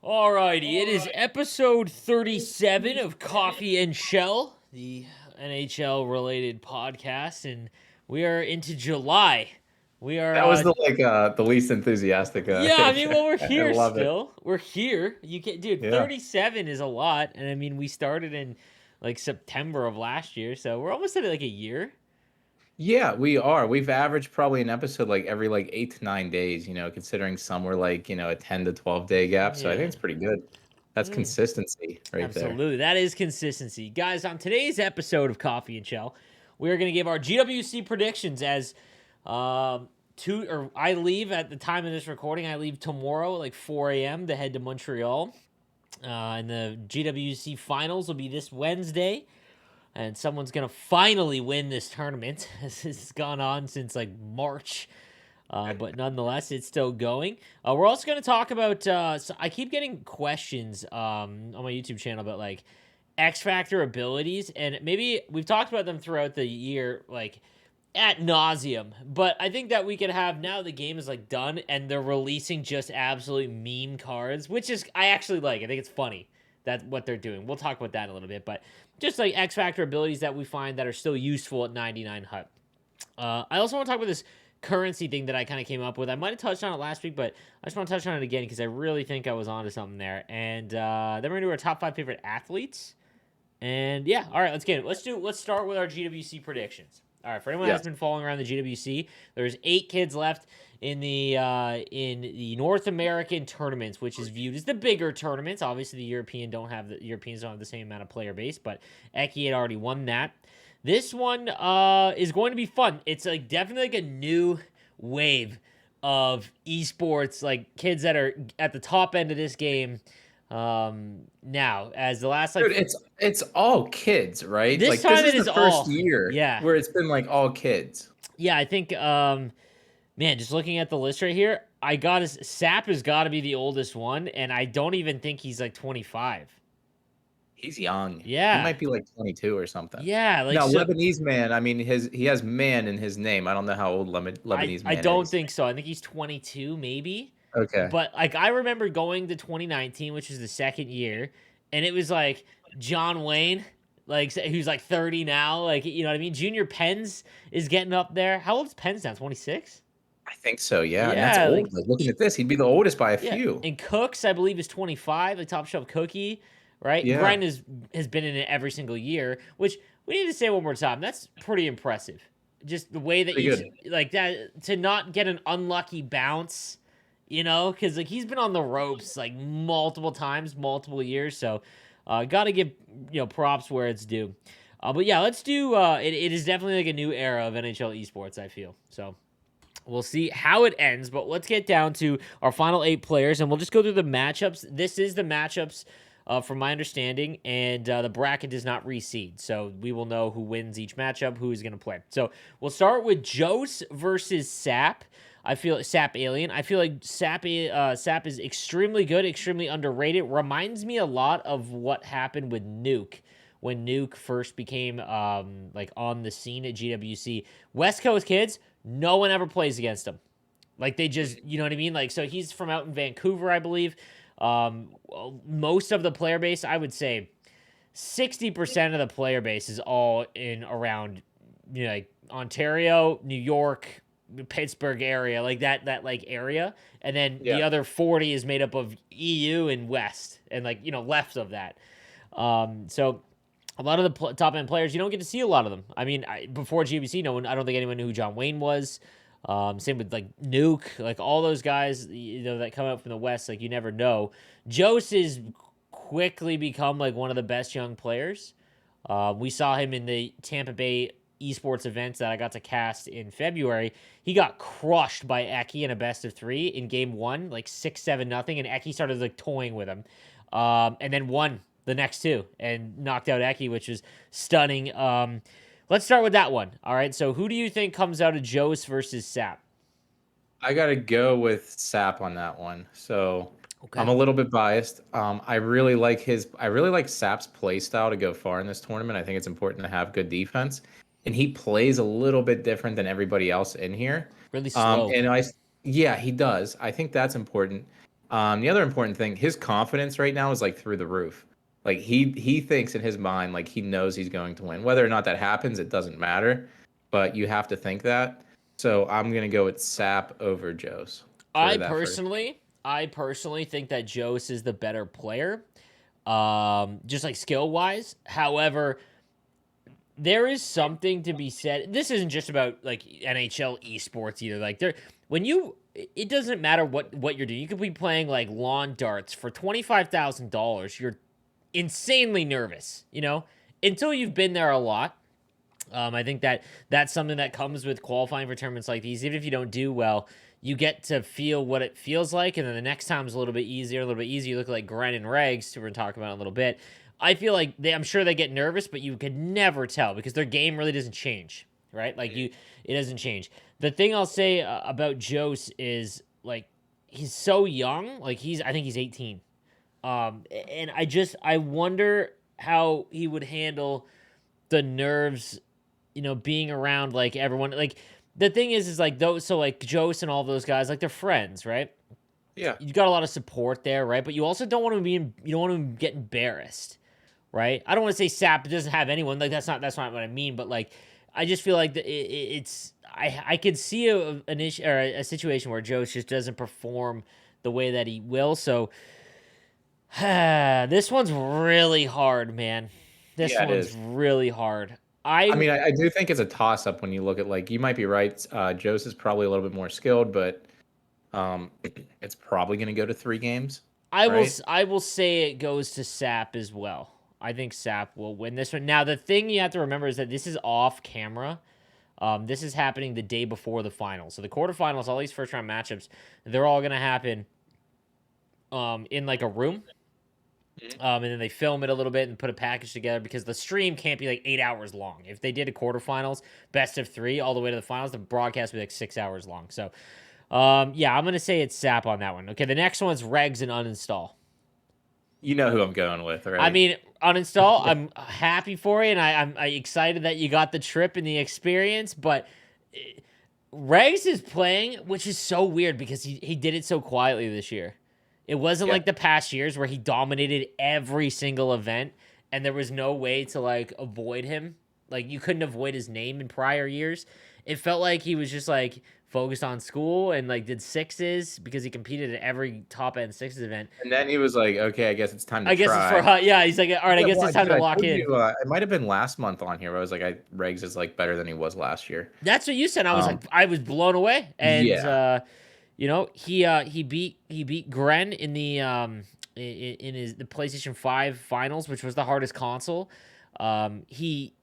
Alrighty, it is episode 37 of Coffee and Chel, the NHL related podcast, and we are into July. We are, That was the least enthusiastic. yeah, I mean, well, we're I here love it. still. We're here. You can, dude, Yeah, 37 is a lot, and I mean, we started in like September of last year, so we're almost at like a year. yeah, we are. We've averaged probably an episode like every 8 to 9 days. Considering some were a 10 to 12 day gap. So I think Yeah. it's pretty good. That's Mm. consistency right there. Absolutely. That is consistency. Guys, on today's episode of Coffee and Chell, we are going to give our GWC predictions as I leave at the time of this recording. I leave tomorrow, like 4 a.m., to head to Montreal. And the GWC finals will be this Wednesday. And someone's going to finally win this tournament. This has gone on since like March. But nonetheless, it's still going. We're also going to talk about. So I keep getting questions on my YouTube channel about like X Factor abilities, and maybe we've talked about them throughout the year, like at nauseum. But I think that we could have now the game is like done, and they're releasing just absolute meme cards, which is I actually like. I think it's funny that what they're doing. We'll talk about that in a little bit, but just like X Factor abilities that we find that are still useful at 99 Hut. I also want to talk about this currency thing that I kind of came up with. I might have touched on it last week, but I just want to touch on it again because I really think I was onto something there. And then we're gonna do our top 5 favorite athletes. And yeah, all right, let's get it. Let's start with our GWC predictions. All right, for anyone Yes. that's been following around the GWC, there's 8 kids left in the North American tournaments, which is viewed as the bigger tournaments. Obviously, the Europeans don't have the same amount of player base, but Eki had already won that. This one is going to be fun. It's like definitely like a new wave of esports, like kids that are at the top end of this game now. As the last like Dude, it's all kids, right? this Like this time it is the is first all year yeah. where it's been like all kids. Yeah, I think man, just looking at the list right here, Sap has got to be the oldest one, and I don't even think he's like 25. He's young. He Yeah. might be like 22 or something. Yeah, like No, so Lebanese man. I mean, he has man in his name. I don't know how old Lebanese I man don't is. think so. I think he's 22 maybe. Okay. But like I remember going to 2019, which is the second year, and it was like John Wayne, like who's like 30 now, like you know what I mean? Junior Pens is getting up there. How old is Pens now? 26? I think so, yeah, and that's Yeah, like old. Like, looking at this, he'd be the oldest by a yeah. few. And Cooks, I believe, is 25, like top shelf cookie, right? Yeah, Grind has been in it every single year, which we need to say one more time. That's pretty impressive. Just the way that pretty you good. like that to not get an unlucky bounce, you know, because like he's been on the ropes like multiple times, multiple years. So, got to give props where it's due. But yeah, let's do. It is definitely like a new era of NHL esports. I feel so. We'll see how it ends, but let's get down to our final 8 players, and we'll just go through the matchups. This is the matchups, from my understanding, and the bracket does not reseed, so we will know who wins each matchup, who is going to play. So we'll start with Jose versus Sap. I feel Sap Alien. I feel like Sap is extremely good, extremely underrated. Reminds me a lot of what happened with Nuke when Nuke first became like on the scene at GWC. West Coast kids, no one ever plays against him. Like they just, you know what I mean? Like so he's from out in Vancouver, I believe. Most of the player base, I would say 60% of the player base is all in around like Ontario, New York, Pittsburgh area, like that like area. And then Yeah, the other 40 is made up of EU and West and like, left of that. So a lot of the top end players, you don't get to see a lot of them. I mean, before GBC, I don't think anyone knew who John Wayne was. Same with like Nuke, like all those guys, that come out from the West, like you never know. Jose has quickly become like one of the best young players. We saw him in the Tampa Bay esports events that I got to cast in February. He got crushed by Eki in a best of 3 in game 1, like 6-7 nothing, and Eki started like toying with him, and then won the next 2 and knocked out Eki, which was stunning. Let's start with that one. All right, so who do you think comes out of Jose versus Sap? I gotta go with Sap on that one. So I'm Okay. a little bit biased. I really like Sap's play style to go far in this tournament. I think it's important to have good defense, and he plays a little bit different than everybody else in here. Really slow. And yeah, he does. I think that's important. The other important thing, his confidence right now is like through the roof. Like he thinks in his mind like he knows he's going to win. Whether or not that happens, it doesn't matter, but you have to think that. So I'm gonna go with Sap over Joe's I for that first. personally, I personally think that Jose is the better player, just like skill wise. However, there is something to be said. This isn't just about like NHL esports either. Like there, when you, it doesn't matter what you're doing. You could be playing like lawn darts for $25,000. You're insanely nervous, until you've been there a lot. I think that that's something that comes with qualifying for tournaments like these. Even if you don't do well, you get to feel what it feels like, and then the next time is a little bit easier, a little bit easier. You look like Gren and Regs, who we're going to talk about in a little bit. I feel like I'm sure they get nervous, but you could never tell because their game really doesn't change, right? Like it doesn't change. The thing I'll say about Jose is like he's so young. Like I think he's 18. And I wonder how he would handle the nerves, being around like everyone. Like the thing is like those. So like Jose and all those guys, like they're friends, right? Yeah. You got a lot of support there, right? But you also don't want to you don't want to get embarrassed, right? I don't want to say Sap doesn't have anyone. Like that's not what I mean. But like, I just feel like it's I could see an issue or a situation where Joe just doesn't perform the way that he will. So this one's really hard, man. This Yeah, it one's is. really hard. I I mean, I do think it's a toss up when you look at like you might be right. Joe's is probably a little bit more skilled, but um, it's probably going to go to 3 games, right? I will say it goes to Sap as well. I think Sap will win this one. Now the thing you have to remember is that this is off camera. This is happening the day before the finals. So the quarterfinals, all these first round matchups, they're all gonna happen in like a room. And then they film it a little bit and put a package together because the stream can't be like 8 hours long. If they did a quarterfinals, best of three, all the way to the finals, the broadcast would be like 6 hours long. So, yeah, I'm gonna say it's Sap on that one. Okay, the next one's Regs and uninstall. You know who I'm going with, I right? mean, uninstall. I'm happy for you, and I'm excited that you got the trip and the experience. But Regs is playing, which is so weird because he did it so quietly this year. It wasn't Yeah. like the past years where he dominated every single event and there was no way to like avoid him. Like you couldn't avoid his name in prior years. It felt like he was just like focused on school and like did sixes because he competed at every top end sixes event. And then he was like, "Okay, I guess it's time to I guess it's try." for yeah. He's like, all right, I Yeah, guess well, it's time dude, to I lock told in. you it might have been last month on here where I was like, Regs is like better than he was last year. That's what you said. I was Um, like, I was blown away, and yeah, he beat Gren in the in his the PlayStation 5 finals, which was the hardest console. He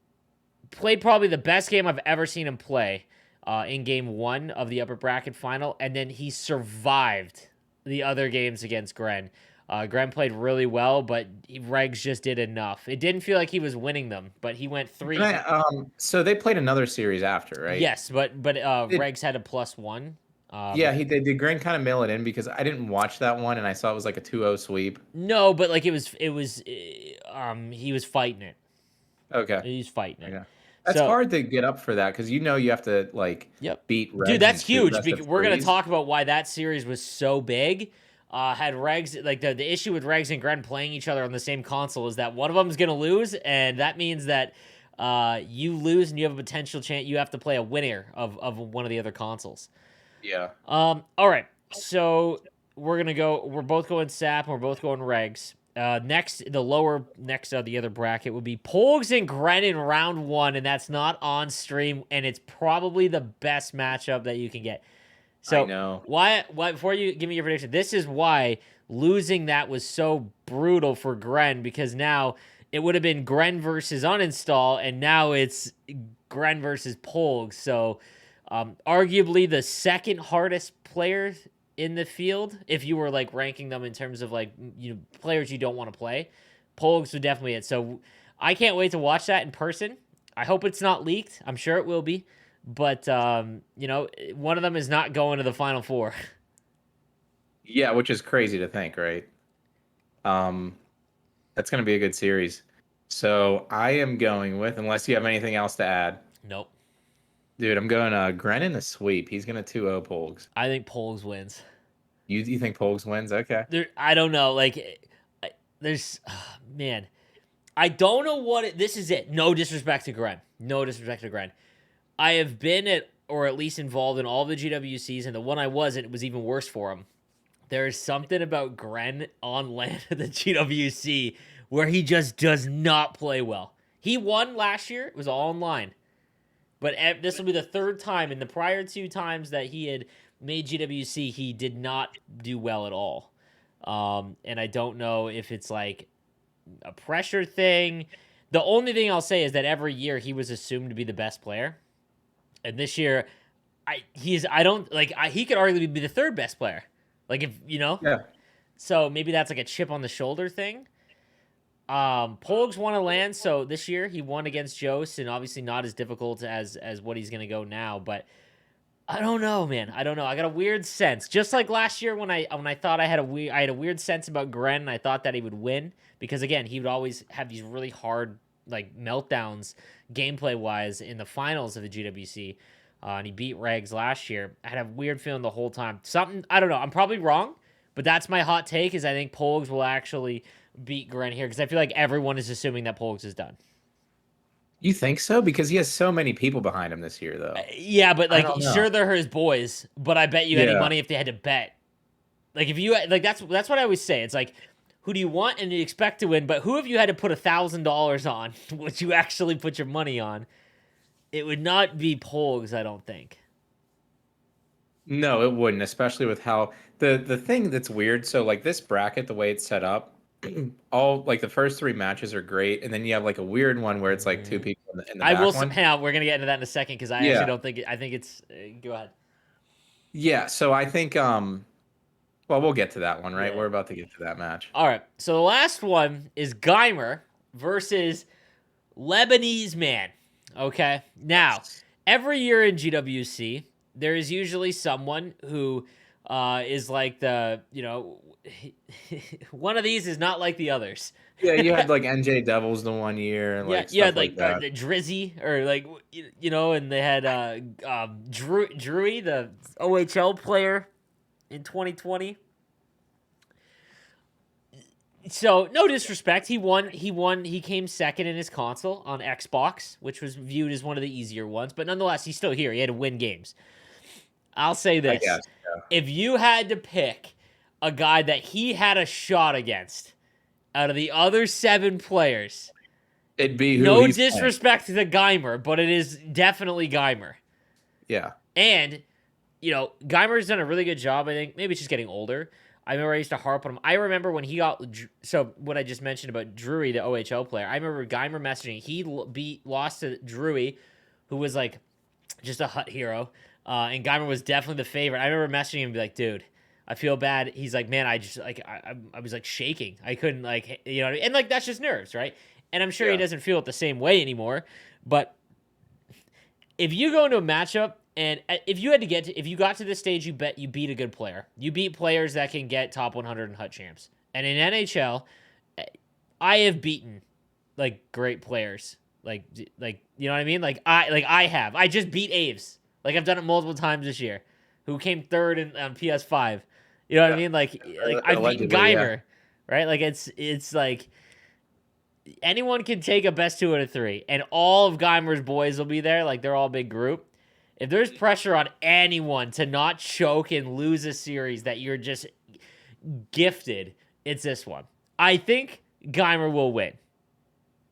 played probably the best game I've ever seen him play in game one of the upper bracket final, and then he survived the other games against Gren. Gren played really well, but Regs just did enough. It didn't feel like he was winning them, but he went and three. so they played another series after, right? Yes, but Did Regs had a +1. Yeah, he did. Did Grant kind of mail it in because I didn't watch that one and I saw it was like a 2-0 sweep. No, but like he was fighting it. Okay, He's fighting it. okay, that's So, hard to get up for that because you have to like yep. beat Dude, Regs in that's two huge. best of We're gonna threes. talk about why that series was so big. Had Regs like the issue with Regs and Gren playing each other on the same console is that one of them is gonna lose, and that means that you lose and you have a potential chance. You have to play a winner of one of the other consoles. Yeah. All right. So we're both going Sap and we're both going Regs. Next, the other bracket would be Polgs and Gren in round one, and that's not on stream, and it's probably the best matchup that you can get. I So know. why before you give me your prediction, this is why losing that was so brutal for Gren, because now it would have been Gren versus uninstall, and now it's Gren versus Polg. So arguably the second hardest player in the field, if you were like ranking them in terms of like players you don't want to play, Polgs would definitely it. So I can't wait to watch that in person. I hope it's not leaked. I'm sure it will be. But one of them is not going to the final four. Yeah, which is crazy to think, right? Um, that's gonna be a good series. So I am going with, unless you have anything else to add, Nope. dude. I'm going Gren in the sweep. He's gonna 2-0 Polgs. I think Polgs wins. You think Pogues wins? Okay. I don't know. Like, there's man, I don't know this is it. No disrespect to Gren. No disrespect to Gren. I have been at or at least involved in all the GWCs, and the one I wasn't was even worse for him. There is something about Gren on land at the GWC where he just does not play well. He won last year; it was all online. But this will be the third time. In the prior 2 times that he had made GWC, he did not do well at all. And I don't know if it's like a pressure thing. The only thing I'll say is that every year he was assumed to be the best player, and this year, he could arguably be the third best player. Like if you know, Yeah. so maybe that's like a chip on the shoulder thing. Pogues won a land, so this year he won against Jost, and obviously not as difficult as what he's gonna go now. But I don't know, man. I don't know. I got a weird sense, just like last year when I thought I had a weird sense about Gren, and I thought that he would win because again he would always have these really hard like meltdowns gameplay wise in the finals of the GWC. And he beat Regs last year. I had a weird feeling the whole time. Something I don't know. I'm probably wrong, but that's my hot take. Is I think Pogues will actually beat Gren here because I feel like everyone is assuming that Pogues is done. You think so? Because he has so many people behind him this year, though. Yeah, but I like, don't know. sure they're his boys, but I bet you any Yeah. money if they had to bet. Like if you like, that's what I always say. It's like, who do you want and you expect to win? But who have you had to put $1,000 on? Would you actually put your money on? It would not be Pogues, I don't think. No, it wouldn't, especially with how the thing that's weird. So like this bracket, the way it's set up, all like the first 3 matches are great, and then you have like a weird one where it's like 2 people in the I will. back one. Hang on, we're gonna get into that in a second because I actually Yeah. don't think. I think it's. Go ahead. Yeah. So I think well, we'll get to that one, right? Yeah. We're about to get to that match. All right. So the last one is Geimer versus Lebanese man. Okay. Now, every year in GWC, there is usually someone who is like one of these is not like the others. Yeah, you had like NJ Devils the one year and Yeah, like you stuff had like like that. the Drizzy or like and they had Drewy, the OHL player in 2020. So no disrespect, he won. He came second in his console on Xbox, which was viewed as one of the easier ones. But nonetheless, he's still here. He had to win games. I'll say I this: guess. if you had to pick a guy that he had a shot against out of the other 7 players, It'd be who no he's playing. disrespect to the Geimer, but it is definitely Geimer. Yeah. And Geimer's done a really good job. I think maybe it's just getting older. I remember I used to harp on him. I remember when he got what I just mentioned about Drury, the OHL player. I remember Geimer messaging. He lost to Drury, who was like just a hut hero, and Geimer was definitely the favorite. I remember messaging him and be like, "Dude, I feel bad." He's like, "Man, I just like I was like shaking. I couldn't like and like that's just nerves, right?" And I'm sure he doesn't feel it the same way anymore. But if you go into a matchup. And if you got to this stage, you beat a good player. You beat players that can get top 100 in hut champs. And in NHL, I have beaten like great players. Like you know what I mean? Like I have. I just beat Aves. Like I've done it multiple times this year. Who came third on PS5. You know what I mean? Like I've beaten Geimer, right? Like it's like anyone can take a best 2 out of 3, and all of Geimer's boys will be there. Like they're all a big group. If there's pressure on anyone to not choke and lose a series that you're just gifted, it's this one. I think Geimer will win.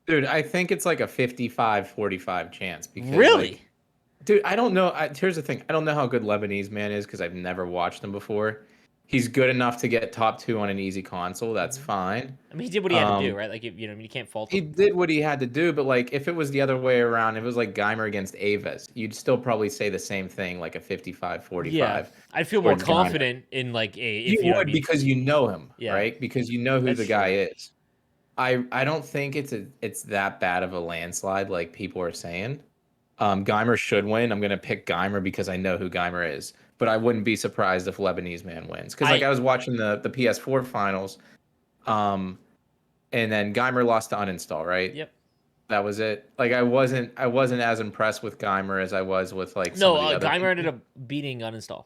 Dude, I think it's like a 55-45 chance. Because, really? Like, dude, I don't know. Here's the thing. I don't know how good Lebanese man is because I've never watched him before. He's good enough to get top 2 on an easy console. That's fine. I mean, he did what he had to do, right? Like, you can't fault him. He did what he had to do, but like if it was the other way around, if it was like Geimer against Aves, you'd still probably say the same thing, like a 55-45. Yeah, I'd feel more confident in like a. If you would because you know him, right? Because you know who the guy is. I don't think it's that bad of a landslide like people are saying. Geimer should win. I'm gonna pick Geimer because I know who Geimer is, but I wouldn't be surprised if Lebanese man wins because like I was watching the PS4 finals, and then Geimer lost to Uninstall, right? Yep. That was it. Like I wasn't as impressed with Geimer as I was with like some of the other Geimer people. ended up beating Uninstall.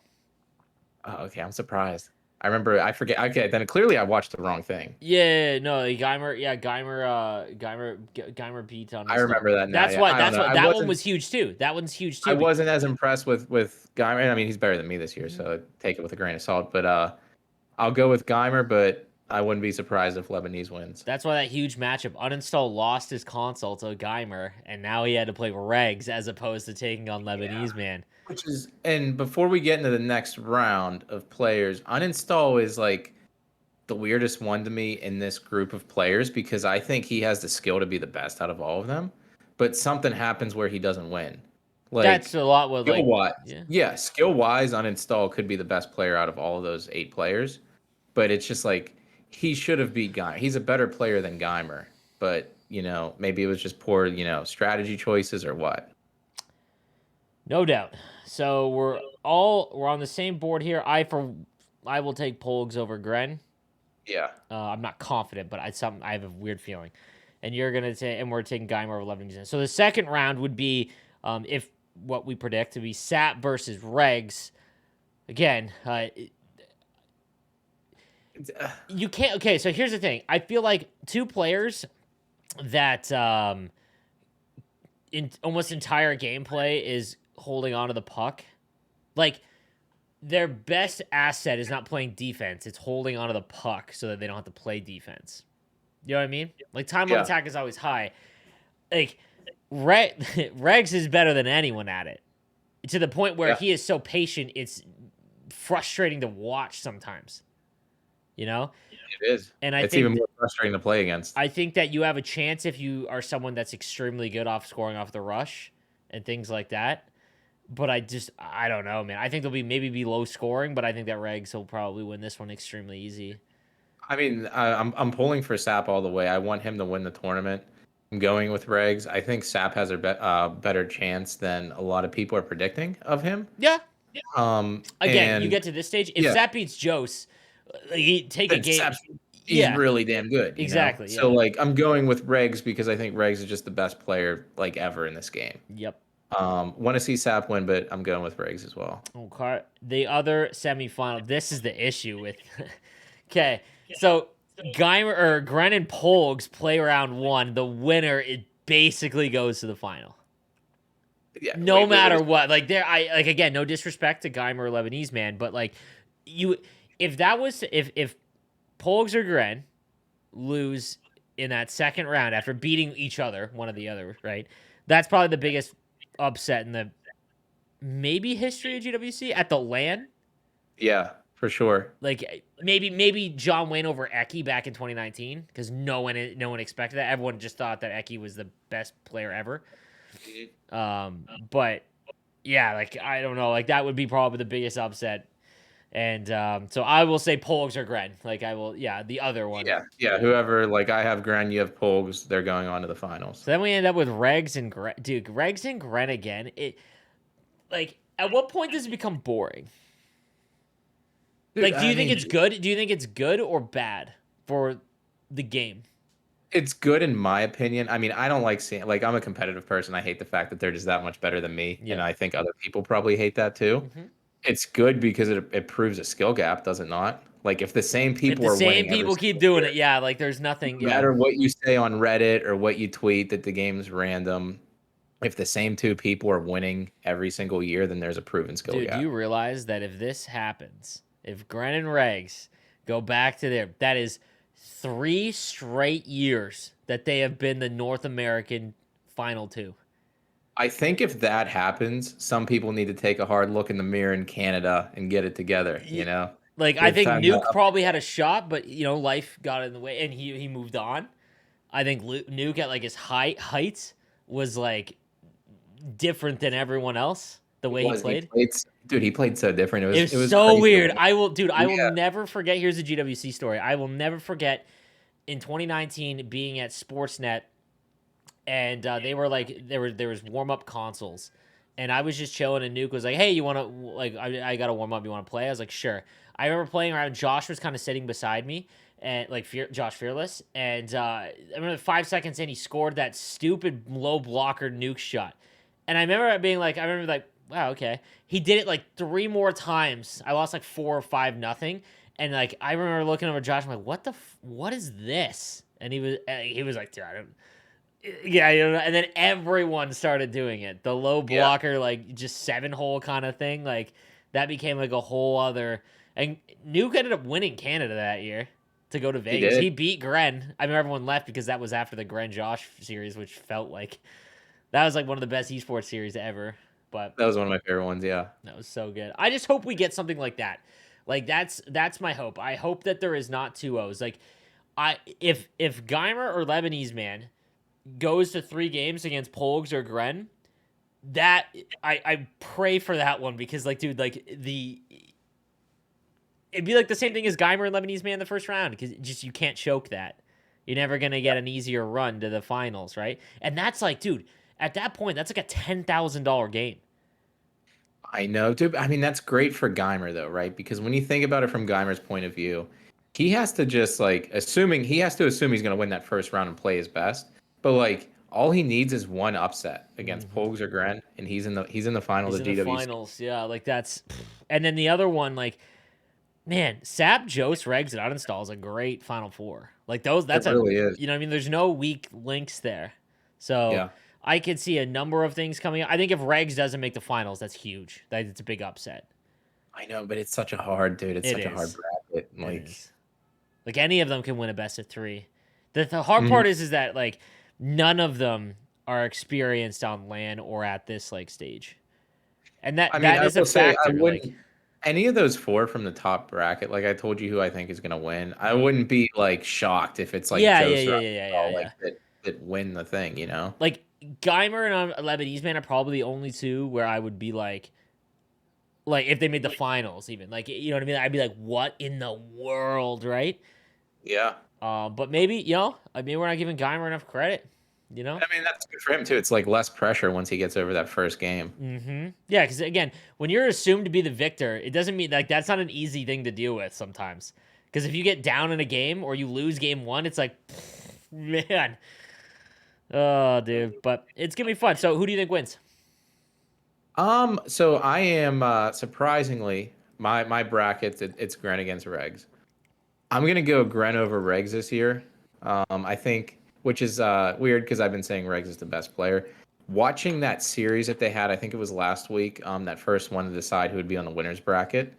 Oh, okay, I'm surprised. I remember. I forget. Okay, then clearly I watched the wrong thing. Yeah, no, Geimer, yeah, Geimer beat I Uninstall. remember that now. That's Yeah, why. I don't That's know. why that one was huge too. That one's huge I too. wasn't as impressed with Geimer. I mean, he's better than me this year, Mhm. so take it with a grain of salt. But I'll go with Geimer, but I wouldn't be surprised if Lebanese wins. That's why that huge matchup. Uninstall lost his console to Geimer, and now he had to play Regs as opposed to taking on Yeah. Lebanese man. Which is, and before we get into the next round of players, Uninstall is like the weirdest one to me in this group of players because I think he has the skill to be the best out of all of them, but something happens where he doesn't win. That's Like a lot with skill like, wise, yeah. yeah, skill wise, Uninstall could be the best player out of all of those 8 players, but it's just like he should have beat Geimer. He's a better player than Geimer, but maybe it was just poor, strategy choices or what. No doubt. So we're on the same board here. I will take Polgs over Gren. Yeah. I'm not confident, but I have a weird feeling. And you're gonna say, and we're taking Geimer over 11. So the second round would be, if what we predict to be Sap versus Regs. Again, you can't. Okay, so here's the thing. I feel like two players that in almost entire gameplay is holding on to the puck. Like their best asset is not playing defense; it's holding onto the puck so that they don't have to play defense. You know what I mean? Like time on Yeah. attack is always high. Like Regs is better than anyone at it, to the point where Yeah. he is so patient. It's frustrating to watch sometimes. You know, It is. and It's even more frustrating to play against. I think that you have a chance if you are someone that's extremely good off scoring off the rush and things like that. But I don't know, man. I think they'll maybe be low scoring, but I think that Regs will probably win this one extremely easy. I mean, I'm pulling for Sap all the way. I want him to win the tournament. I'm going with Regs. I think Sap has a better chance than a lot of people are predicting of him. Yeah. Again, you And get to this stage. If yeah, Sap beats Jose, he take a then game. he's Yeah, really damn good, exactly. So Yeah. like, I'm going with Regs because I think Regs is just the best player like ever in this game. Yep. Want to see Sap win, but I'm going with Regs as well. Okay. The other semifinal. This is the issue with. Okay, so Geimer or Gren and Polgs play round one. The winner it basically goes to the final. Yeah, No matter what. Like again, no disrespect to Geimer or Lebanese man, but like you if that was if Polgs or Gren lose in that second round after beating each other, one or the other, right? That's probably the biggest upset in the maybe history of GWC at the LAN. Yeah, for sure. Like maybe John Wayne over Eki back in 2019 because no one expected that. Everyone just thought that Eki was the best player ever. But yeah, like I don't know, like that would be probably the biggest upset. And so I will say Polgs or Gren. Like I will, yeah, the other one. Yeah. Whoever, like, I have Gren, you have Polgs. They're going on to the finals. So then we end up with Regs and Gren. Dude, Regs and Gren again. It like at what point does it become boring? Dude, Like, do you think it's good? Do you think it's good or bad for the game? It's good in my opinion. I mean, I don't like seeing, like, I'm a competitive person. I hate the fact that they're just that much better than me, Yeah. and I think other people probably hate that too. Mm-hmm. It's good because it proves a skill gap, does it not? Like, if the same people If the are same winning every people keep single doing year, it, yeah, like there's nothing. no Yeah. matter what you say on Reddit or what you tweet that the game's random, if the same 2 people are winning every single year, then there's a proven skill Dude, gap. do you realize that if this happens, if Gren and Regs go back to there, that is 3 straight years that they have been the North American Final 2. I think if that happens, some people need to take a hard look in the mirror in Canada and get it together, Like, I It's think time Nuke to probably had a shot, but, life got in the way, and he moved on. I think Nuke at, like, his height was, like, different than everyone else, the way he played. Dude, he played so different. It was so crazy weird. to I will Yeah. never forget. Here's a GWC story. I will never forget in 2019 being at Sportsnet, and they were like there was warm up consoles, and I was just chilling, and Nuke was like, "Hey, you want to like I got to warm up. You want to play?" I was like, "Sure." I remember playing around. Josh was kind of sitting beside me, and like Josh Fearless, and I remember 5 seconds in, he scored that stupid low blocker Nuke shot, and I remember being like, wow, okay. He did it like 3 more times. I lost like 4 or 5-0. And like I remember looking over Josh, I'm like, what is this? And he was like, dude, I don't. Yeah, you know, and then everyone started doing it. The low Yeah, blocker, like just 7-hole kind of thing, like that became like a whole other. And Nuke ended up winning Canada that year to go to he Vegas. did. He beat Gren. I remember everyone left because that was after the Gren Josh series, which felt like that was like one of the best esports series ever. But That was one of my favorite ones. Yeah. that was so good. I just hope we get something like that. Like that's my hope. I hope that there is not two O's. Like if Geimer or Lebanese man goes to 3 games against Polgs or Gren, that I pray for that one because like dude, like it'd be like the same thing as Geimer and Lebanese man in the first round because just you can't choke that. You're never gonna get an easier run to the finals, right? And that's like, dude, at that point, that's like a $10,000 game. I know, dude. I mean, that's great for Geimer though, right? Because when you think about it from Geimer's point of view, he has to just like he has to assume he's going to win that first round and play his best. But like all he needs is one upset against Mm-hmm. Pogues or Gren, and he's in the final He's of in the the GWC. finals, yeah. Like that's, and then the other one, like man, Sap, Jose, Regs, and Uninstall is a great Final Four. Like those, It that's a really is. you know what I mean. There's no weak links there, so Yeah, I could see a number of things coming up. I think if Regs doesn't make the finals, that's huge. It's a big upset. I know, but it's such a hard dude. It's It such a hard is. bracket. It Like, is. Like any of them can win a best of three. The hard mhm. part is that like none of them are experienced on LAN or at this like stage, and I mean, that I is a will say I factor. Like, wouldn't any of those four from the top bracket. Like I told you, who I think is going to win. I mhm. wouldn't be like shocked if it's like Yeah, Joe yeah, or yeah, yeah, yeah, yeah, like yeah. that win the thing. You know? Like Geimer and Lebanese man are probably the only two where I would be like if they made the finals, even like you know what I mean. I'd be like, what in the world, right? Yeah. But maybe you know, I mean, we're not giving Geimer enough credit, you know. I mean, that's good for him too. It's like less pressure once he gets over that first game. Mm-hmm. Yeah, because again, when you're assumed to be the victor, it doesn't mean like that's not an easy thing to deal with sometimes. Because if you get down in a game or you lose game one, it's like, man, oh, dude. But it's gonna be fun. So, who do you think wins? So I am surprisingly my brackets it's Gren against Regs. I'm gonna go Gren over Regs this year. I think, which is weird because I've been saying Regs is the best player. Watching that series that they had, I think it was last week, that first one to decide who would be on the winners bracket.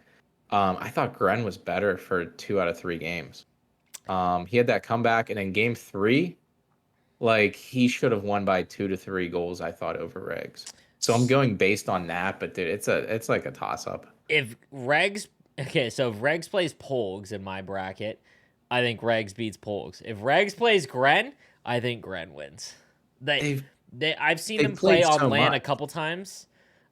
I thought Gren was better for 2 out of 3 games. He had that comeback, and in game 3, like he should have won by 2 to 3 goals, I thought, over Regs. So I'm going based on that, but dude, it's like a toss up. If Regs, okay, so if Regs plays Polgs in my bracket, I think Regs beats Polgs. If Regs plays Gren, I think Gren wins. They, They've I've seen they've them play played on so LAN a much. couple times.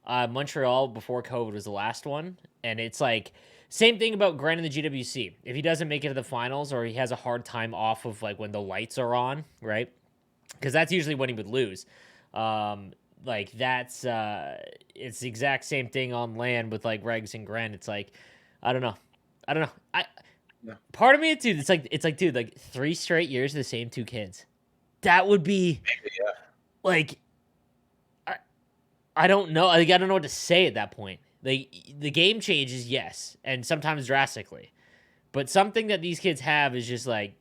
Montreal before COVID was the last one, and it's like same thing about Gren in the GWC. If he doesn't make it to the finals or he has a hard time off of like when the lights are on, right? Because that's usually when he would lose. Um, like that's it's the exact same thing on LAN with like Regs and Gren. It's like I don't know, I don't know. I Yeah. part of me, dude. It's like dude, like 3 straight years of the same two kids. That would be Yeah. like I, I don't know. Like I don't know what to say at that point. Like the game changes, yes, and sometimes drastically. But something that these kids have is just like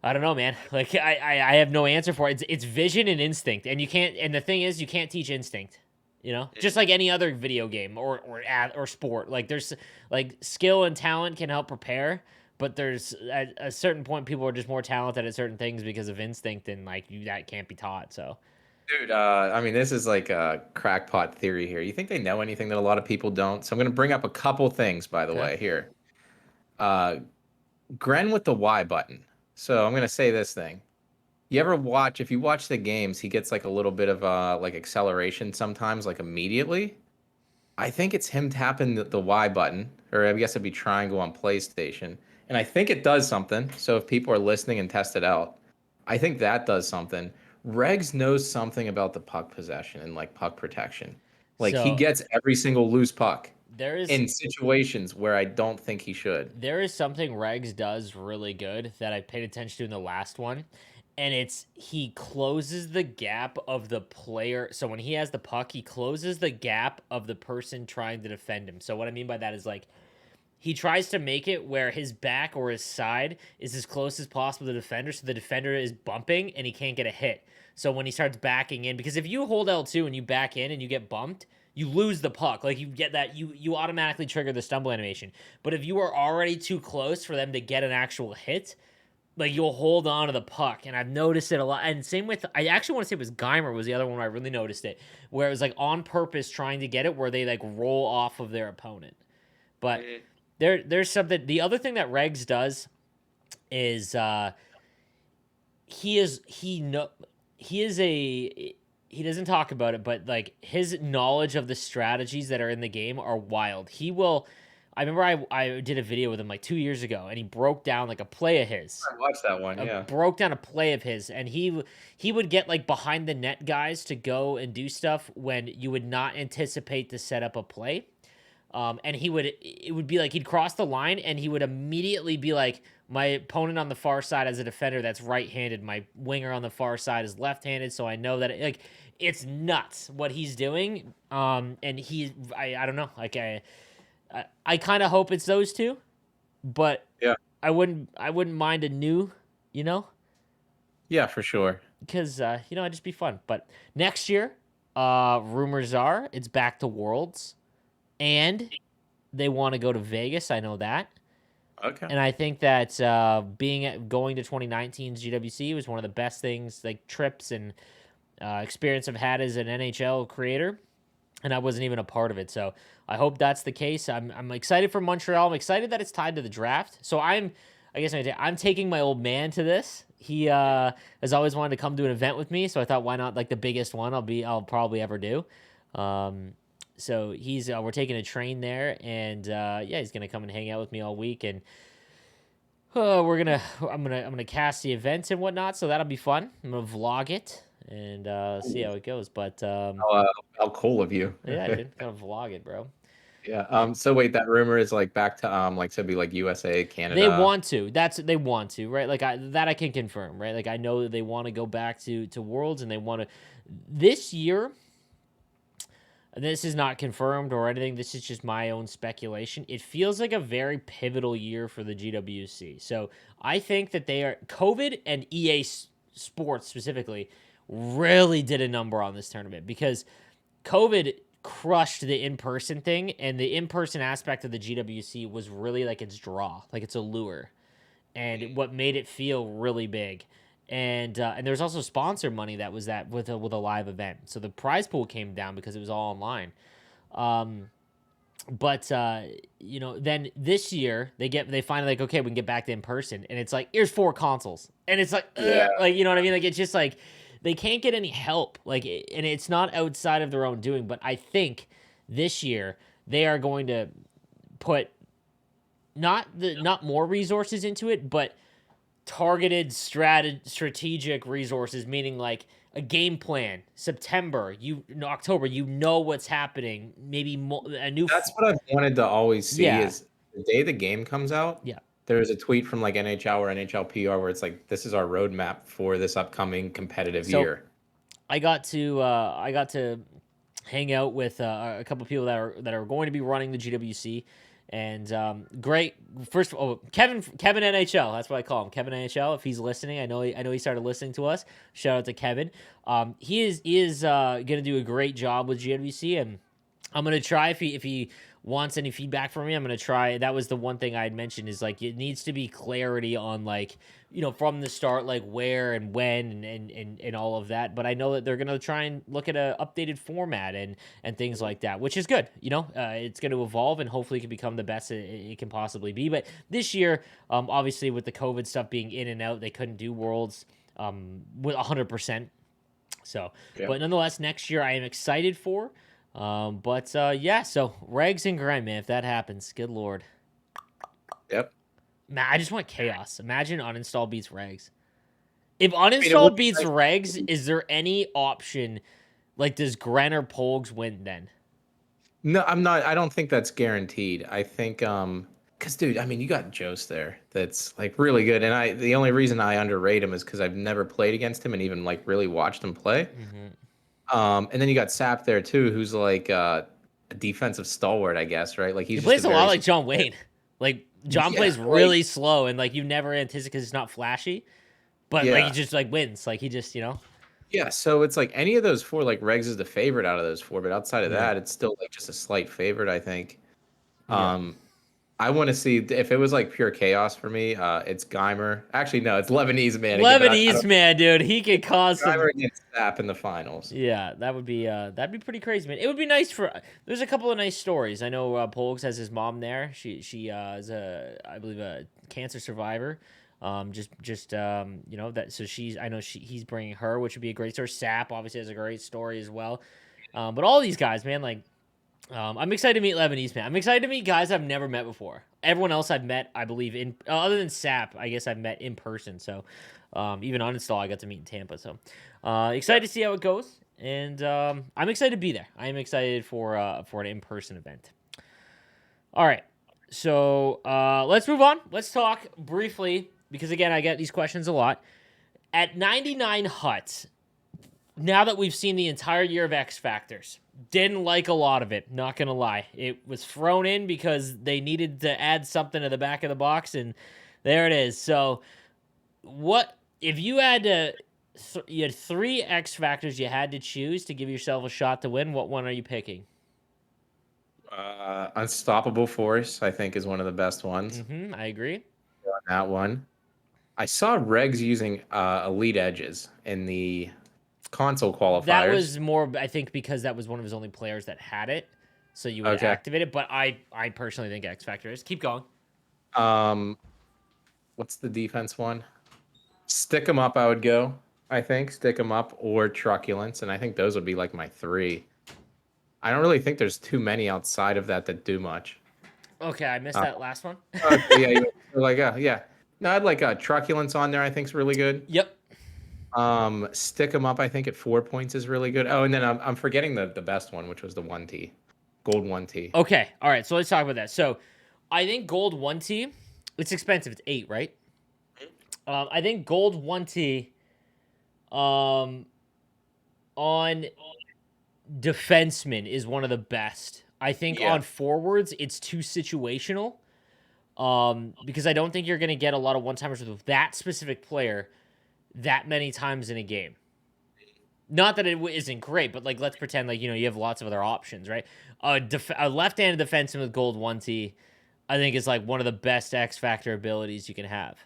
I don't know, man. Like I have no answer for it. It's vision and instinct, and you can't. And the thing is, you can't teach instinct. You know, just like any other video game or sport. Like there's like skill and talent can help prepare, but there's at a certain point people are just more talented at certain things because of instinct, and like that can't be taught. So Dude, I mean, this is like a crackpot theory here. You think they know anything that a lot of people don't? So I'm going to bring up a couple things, by the okay, way, here. Uh, Gren with the Y button. So I'm going to say this thing. If you watch the games, he gets like a little bit of like acceleration sometimes, like immediately. I think it's him tapping the Y button, or I guess it'd be triangle on PlayStation. And I think it does something. So if people are listening and test it out, I think that does something. Regs knows something about the puck possession and like puck protection. Like he so gets every single loose puck there is in situations where I don't think he should. there is something Regs does really good that I paid attention to in the last one, and it's he closes the gap of the player. So when he has the puck, he closes the gap of the person trying to defend him. So what I mean by that is like he tries to make it where his back or his side is as close as possible to the defender, so the defender is bumping and he can't get a hit. So when he starts backing in, because if you hold L2 and you back in and you get bumped, you lose the puck. Like you get that, you automatically trigger the stumble animation. But if you are already too close for them to get an actual hit, like you'll hold on to the puck. And I've noticed it a lot. And same with, I actually want to say it was Geimer was the other one where I really noticed it, where it was like on purpose trying to get it, where they like roll off of their opponent. But there's something. The other thing that Regs does is he is he no he is a he doesn't talk about it, but like his knowledge of the strategies that are in the game are wild. He will. I remember I did a video with him like 2 years ago, and he broke down like a play of his. I watched that one. Yeah. Broke down a play of his, and he would get like behind the net guys to go and do stuff when you would not anticipate to set up a play. And it would be like he'd cross the line and he would immediately be like, my opponent on the far side as a defender that's right-handed, my winger on the far side is left-handed, so I know that it's nuts what he's doing. And I don't know, like I kind of hope it's those two, but Yeah. I wouldn't mind a new, you know, Yeah, for sure. because it'd just be fun. But next year, rumors are it's back to Worlds. And they want to go to Vegas. I know that. Okay. And I think that going to 2019's GWC was one of the best things, like trips and experience I've had as an NHL creator. And I wasn't even a part of it. So I hope that's the case. I'm excited for Montreal. I'm excited that it's tied to the draft. So I'm taking my old man to this. He has always wanted to come to an event with me. So I thought, why not like the biggest one I'll probably ever do. So we're taking a train there, and he's gonna come and hang out with me all week, and I'm gonna cast the events and whatnot. So that'll be fun. I'm gonna vlog it and see how it goes. But How cool of you. yeah, dude, gotta vlog it, bro. Yeah. So wait, that rumor is like back to like to be like USA, Canada. They want to. They want to, right? Like I can confirm, right? Like I know that they want to go back to Worlds, and they want to this year. This is not confirmed or anything. This is just my own speculation. It feels like a very pivotal year for the GWC. So I think that COVID and EA Sports specifically really did a number on this tournament because COVID crushed the in-person thing, and the in-person aspect of the GWC was really like its draw, like its allure, and what made it feel really big. And there's also sponsor money that was with a live event. So the prize pool came down because it was all online. But then this year they finally like, okay, we can get back to in person, and it's like here's 4 consoles, and it's like like you know what I mean? Like it's just like they can't get any help, like, and it's not outside of their own doing. But I think this year they are going to put not more resources into it, but targeted strategic resources, meaning like a game plan. September, October, what's happening. Maybe a new. That's what I've wanted to always see is the day the game comes out. Yeah. There's a tweet from like NHL or NHL PR where it's like, this is our roadmap for this upcoming competitive year. I got to hang out with a couple of people that are going to be running the GWC. And great. First of all, Kevin NHL. That's what I call him, Kevin NHL. If he's listening, I know he started listening to us. Shout out to Kevin. He is gonna do a great job with GWC, and I'm gonna try if he wants any feedback from me. I'm gonna try. That was the one thing I had mentioned is like it needs to be clarity on like from the start, like where and when and all of that. But I know that they're gonna try and look at a updated format and things like that, which is good. It's going to evolve and hopefully it can become the best it can possibly be. But this year, obviously with the COVID stuff being in and out, they couldn't do Worlds with 100%. So, but nonetheless, next year I am excited for. So Regs and Grind, man, if that happens, good Lord. Yep. Man, I just want chaos. Imagine uninstall beats Regs. If uninstall beats Regs, is there any option? Like, does Gren or Polgs win then? No, I'm not. I don't think that's guaranteed. I think, because dude, I mean, you got Jost there. That's like really good, and the only reason I underrate him is because I've never played against him and even like really watched him play. Mm-hmm. And then you got Sap there too, who's like a defensive stalwart, I guess, right? Like he plays a lot like John Wayne. Like John Yeah, plays like really slow, and like you never anticipate because it's not flashy, but like he yeah. just like wins. Like he just Yeah, so it's like any of those four, like Regs is the favorite out of those four, but outside of Yeah. that, it's still like just a slight favorite, I think. Yeah. Um, I want to see if it was like pure chaos for me. It's Geimer. Actually, no, it's Lebanese man again, but I Lebanese don't man, dude, he could cause some. Geimer against Sap in the finals. Yeah, that'd be pretty crazy, man. It would be nice for. There's a couple of nice stories. I know Polks has his mom there. She is I believe a cancer survivor. That so she's I know he's bringing her, which would be a great story. Sap obviously has a great story as well. But all these guys, man, like I'm excited to meet Lebanese man. I'm excited to meet guys I've never met before. Everyone else I've met, I believe, in other than Sap, I guess I've met in person. So even uninstall, I got to meet in Tampa. So excited to see how it goes, and I'm excited to be there. I am excited for an in person event. All right, so let's move on. Let's talk briefly because again, I get these questions a lot. At 99 Huts, now that we've seen the entire year of X Factors, didn't like a lot of it, not gonna lie. It was thrown in because they needed to add something to the back of the box, and there it is. So, what if you had to? You had three X Factors you had to choose to give yourself a shot to win. What one are you picking? Unstoppable Force, I think, is one of the best ones. I agree. On that one, I saw Regs using Elite Edges in the console That qualifiers. was more, I think, because that was one of his only players that had it, so you would Okay. activate it. But I personally think X Factor is. Keep going. Um, what's the defense one? Stick 'em up, I would go. I think stick 'em up or truculence, and I think those would be like my three. I don't really think there's too many outside of that do much. Okay, I missed Uh, that last one. okay, yeah, like yeah. No, I'd like truculence on there. I think is really good. Yep. Stick 'em up. I think at 4 points is really good. Oh, and then I'm forgetting the best one, which was the 1T, gold 1T. Okay. All right. So let's talk about that. So I think gold 1T, it's expensive. It's 8, right? I think gold 1T on defensemen is one of the best. I think Yeah, on forwards, it's too situational. Because I don't think you're going to get a lot of one timers with that specific player that many times in a game. Not that it isn't great, but like let's pretend like you have lots of other options, right? A left-handed defenseman with gold 1T, I think is like one of the best X factor abilities you can have.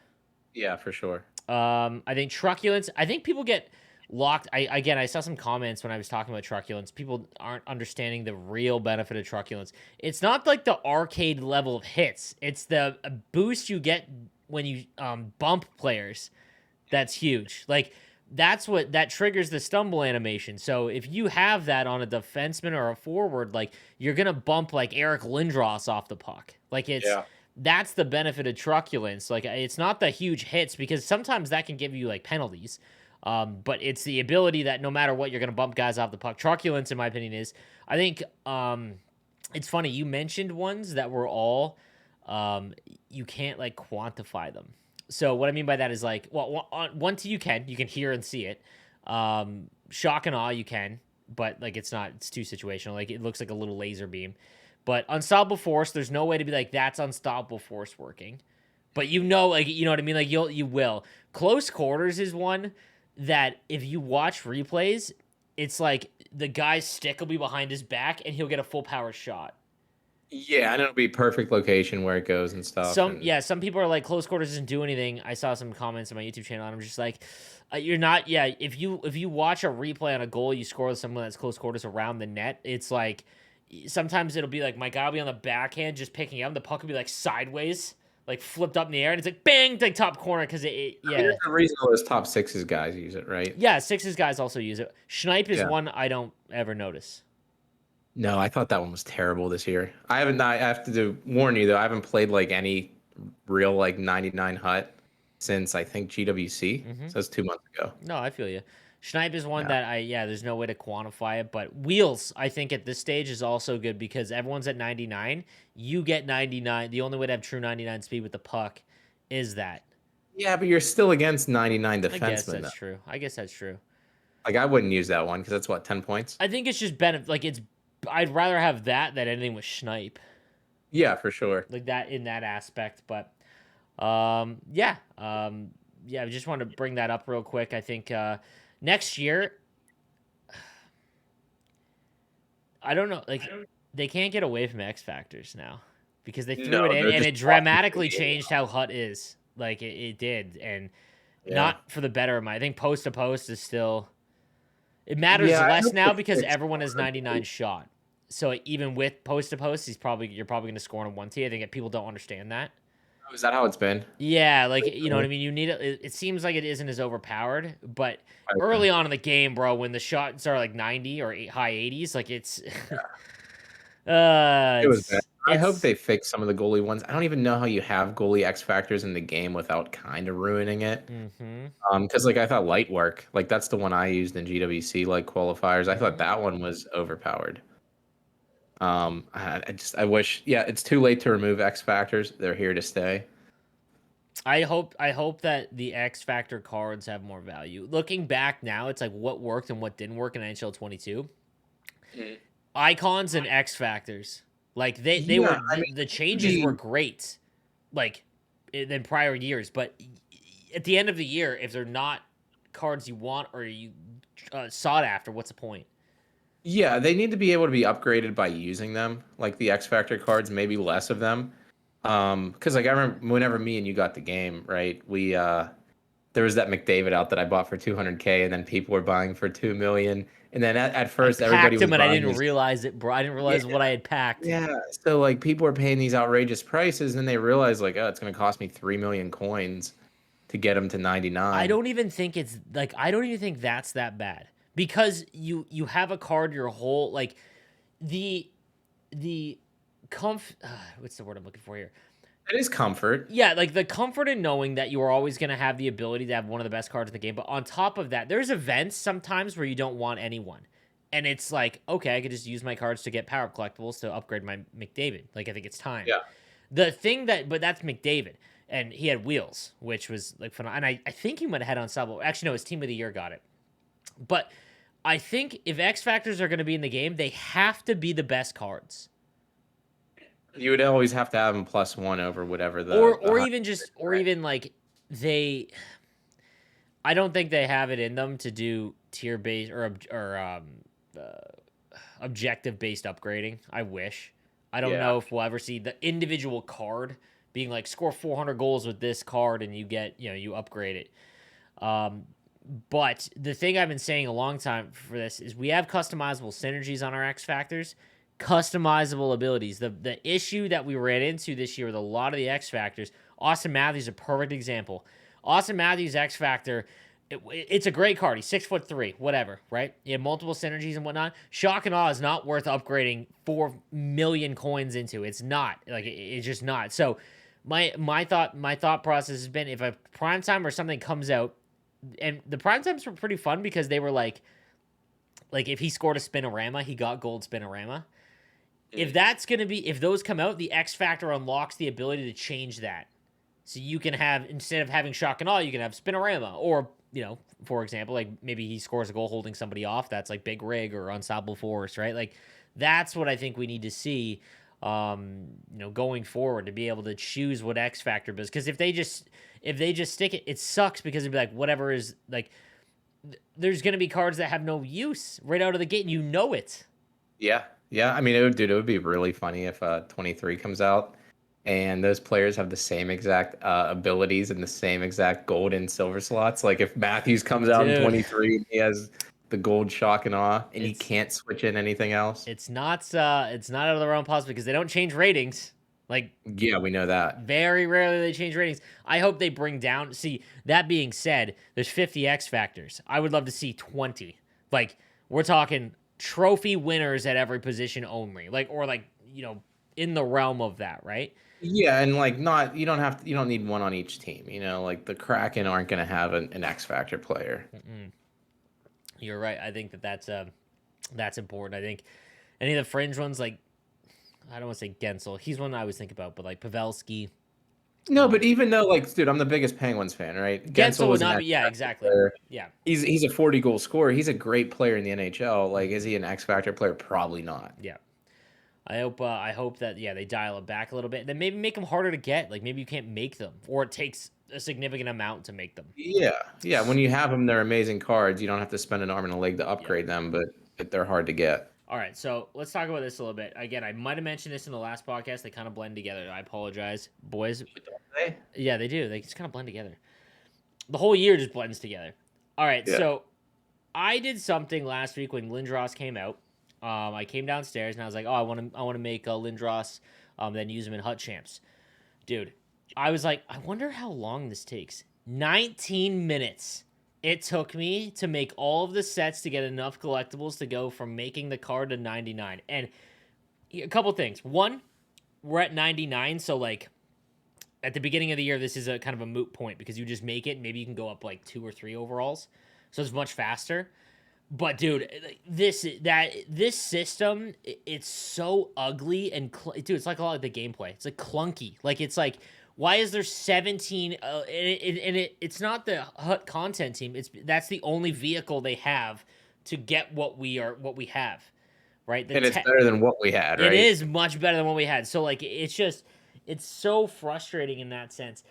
yeah, for sure. I think truculence. I think people get locked. I saw some comments when I was talking about truculence. People aren't understanding the real benefit of truculence. It's not like the arcade level of hits. It's the boost you get when you bump players. That's huge. Like that triggers the stumble animation. So if you have that on a defenseman or a forward, like you're gonna bump like Eric Lindros off the puck. Like Yeah, that's the benefit of truculence. Like it's not the huge hits because sometimes that can give you like penalties. But it's the ability that no matter what, you're gonna bump guys off the puck. Truculence, in my opinion, is I think it's funny you mentioned ones that were all you can't like quantify them. So what I mean by that is like, well, on 1T you can hear and see it. Shock and awe you can, but like it's too situational. Like it looks like a little laser beam. But unstoppable force, there's no way to be like that's unstoppable force working. But like you know what I mean. Like you will. Close quarters is one that if you watch replays, it's like the guy's stick will be behind his back and he'll get a full power shot. yeah, and it'll be perfect location where it goes and stuff. And Some people are like close quarters doesn't do anything. I saw some comments on my YouTube channel and I'm just like, you're not. Yeah, if you watch a replay on a goal, you score with someone that's close quarters around the net. It's like sometimes it'll be like my guy will be on the backhand just picking up, the puck will be like sideways, like flipped up in the air, and it's like bang, like top corner because I mean, there's a reason all those top sixes guys use it, right? yeah, sixes guys also use it. Schneip is Yeah. one I don't ever notice. No, I thought that one was terrible this year. I have to warn you though, I haven't played like any real like 99 hut since I think GWC. So that's 2 months ago. No, I feel you. Schneip is one Yeah. that there's no way to quantify it, but wheels, I think at this stage is also good because everyone's at 99. You get 99. The only way to have true 99 speed with the puck is that. Yeah, but you're still against 99 I guess defensemen though. that's true. I guess that's true. Like I wouldn't use that one because that's what 10 points. I think it's just benefit. Like I'd rather have that than anything with Schneip. Yeah, for sure. like that in that aspect. But yeah, I just wanted to bring that up real quick. I think next year, I don't know, like they can't get away from X Factors now because they threw it No, in they're and just it walking the dramatically game. changed how Hut is. Like it did, and Yeah. not for the better. I think post to post is still, it matters Yeah, I less hope they now because fix everyone has some of 99 those. shot. So even with post to post, you're probably going to score on a 1T. I think that people don't understand that. Oh, is that how it's been? Yeah, like you know what Recently? I mean. You need it seems like it isn't as overpowered, but Okay. early on in the game, bro, when the shots are like 90 or high 80s, like it's It was bad. I hope it's they fix some of the goalie ones. I don't even know how you have goalie X factors in the game without kind of ruining it. mhm. Because like I thought light work, like that's the one I used in GWC like qualifiers. I thought Mhm. that one was overpowered. I wish, yeah, it's too late to remove X factors. They're here to stay. I hope that the X Factor cards have more value. Looking back now, it's like what worked and what didn't work in NHL 22. Mhm. Icons and X Factors. Like they Yeah, were I mean, the it used to changes were be. great, like than prior years. But at the end of the year, if they're not cards you want or you sought after, what's the point? Yeah, they need to be able to be upgraded by using them, like the X Factor cards, maybe less of them. Because like I remember whenever me and you got the game, right? We there was that McDavid out that I bought for 200K, and then people were buying for 2 million. And then at I first, everybody packed was them and I buying didn't these. realize it, bro. I didn't Yeah, realize what I had packed. yeah. So like people were paying these outrageous prices, and then they realized like, oh, it's going to cost me 3 million coins to get them to I 99. don't even think it's like I don't even think that's that bad because you have a card your whole like the the what's the word I'm looking for here? It is comfort. Yeah, like the comfort in knowing that you are always going to have the ability to have one of the best cards in the game. But on top of that, there's events sometimes where you don't want anyone. And it's like, okay, I could just use my cards to get power up collectibles to upgrade my McDavid. Like, I think it's time. Yeah. The thing that, but that's McDavid. And he had wheels, which was like phenomenal. And I think he might have had Ensemble. Actually, no, his team of the year got it. But I think if X Factors are going to be in the game, they have to be the best cards. You would always have to have them +1 over whatever the Or high even just, is, or right? even like they, I don't think they have it in them to do tier based objective based upgrading. I wish. I don't Yeah. know if we'll ever see the individual card being like score 400 goals with this card and you get you upgrade it. Um, but the thing I've been saying a long time for this is we have customizable synergies on our X factors, customizable abilities. The issue that we ran into this year with a lot of the X factors, Austin Matthews is a perfect example. Austin Matthews X factor, it's a great card. He's 6'3", whatever, right? He had multiple synergies and whatnot. Shock and awe is not worth upgrading 4 million coins into. It's not like it's just not. So my thought process has been if a prime time or something comes out, and the prime times were pretty fun because they were like if he scored a spinorama, he got gold spinorama. If Mhm. that's gonna be if those come out, the X Factor unlocks the ability to change that. So you can have instead of having shock and awe, you can have spinorama, or for example, like maybe he scores a goal holding somebody off. That's like big rig or unstoppable force, right? Like that's what I think we need to see, going forward to be able to choose what X Factor does. Because if they just stick it, it sucks because it'd be like whatever is like. There's gonna be cards that have no use right out of the gate, and you know it. Yeah. Yeah. I mean, it would be really funny if 23 comes out and those players have the same exact abilities and the same exact gold and silver slots. Like if Matthews comes out in Dude, 23 and he has the gold shock and awe and he it's can't switch in anything else. it's not out of the realm possible because they don't change ratings. Like Yeah, we know that. very rarely they change ratings. I hope they bring down. See, that being said, there's 50 X factors. I would love to see 20. Like we're talking trophy winners at every position only. Like or like in the realm of that, right? Yeah, and like not you don't need one on each team. Like the Kraken aren't going to have an X Factor player. Mm-mm. You're right. I think that's important. I think any of the fringe ones like I don't want to say Gensel. He's one I always think about, but like Pavelski. No, Uh, but even though like dude, I'm the biggest Penguins fan, right? Gensel Gensel would was an not be. X Yeah, Factor exactly. player. Yeah. He's a 40 goal scorer. He's a great player in the NHL. Like, is Hmm. he an X Factor player? Probably not. Yeah. I hope that they dial it back a little bit, and then maybe make them harder to get. Like maybe you can't make them, or it takes a significant amount to make them. Yeah, yeah. When you have them, they're amazing cards. You don't have to spend an arm and a leg to Yep. upgrade them, but they're hard to get. All right, so let's talk about this a little bit. Again, I might have mentioned this in the last podcast. They kind of blend together. I apologize, boys. Hey? Yeah, they do. They just kind of blend together. The whole year just blends together. All right, Yeah. so I did something last week when Lindros came out. I came downstairs and I was like, "Oh, I want to make Lindros, then use him in Hut Champs." Dude, I was like, I wonder how long this takes. 19 minutes it took me to make all of the sets to get enough collectibles to go from making the card to 99. And a couple things. One, we're at 99, so like at the beginning of the year, this is a kind of a moot point because you just make it. Maybe you can go up like 2 or 3 overalls, so it's much faster. But dude, this system, it's so ugly and dude, it's like a lot of the gameplay. It's like clunky. Like it's like, why is there 17? It's not the Hut content team. That's the only vehicle they have to get what we have, right? And it's better than what we had, It right? is much better than what we had. So like, it's so frustrating in that sense.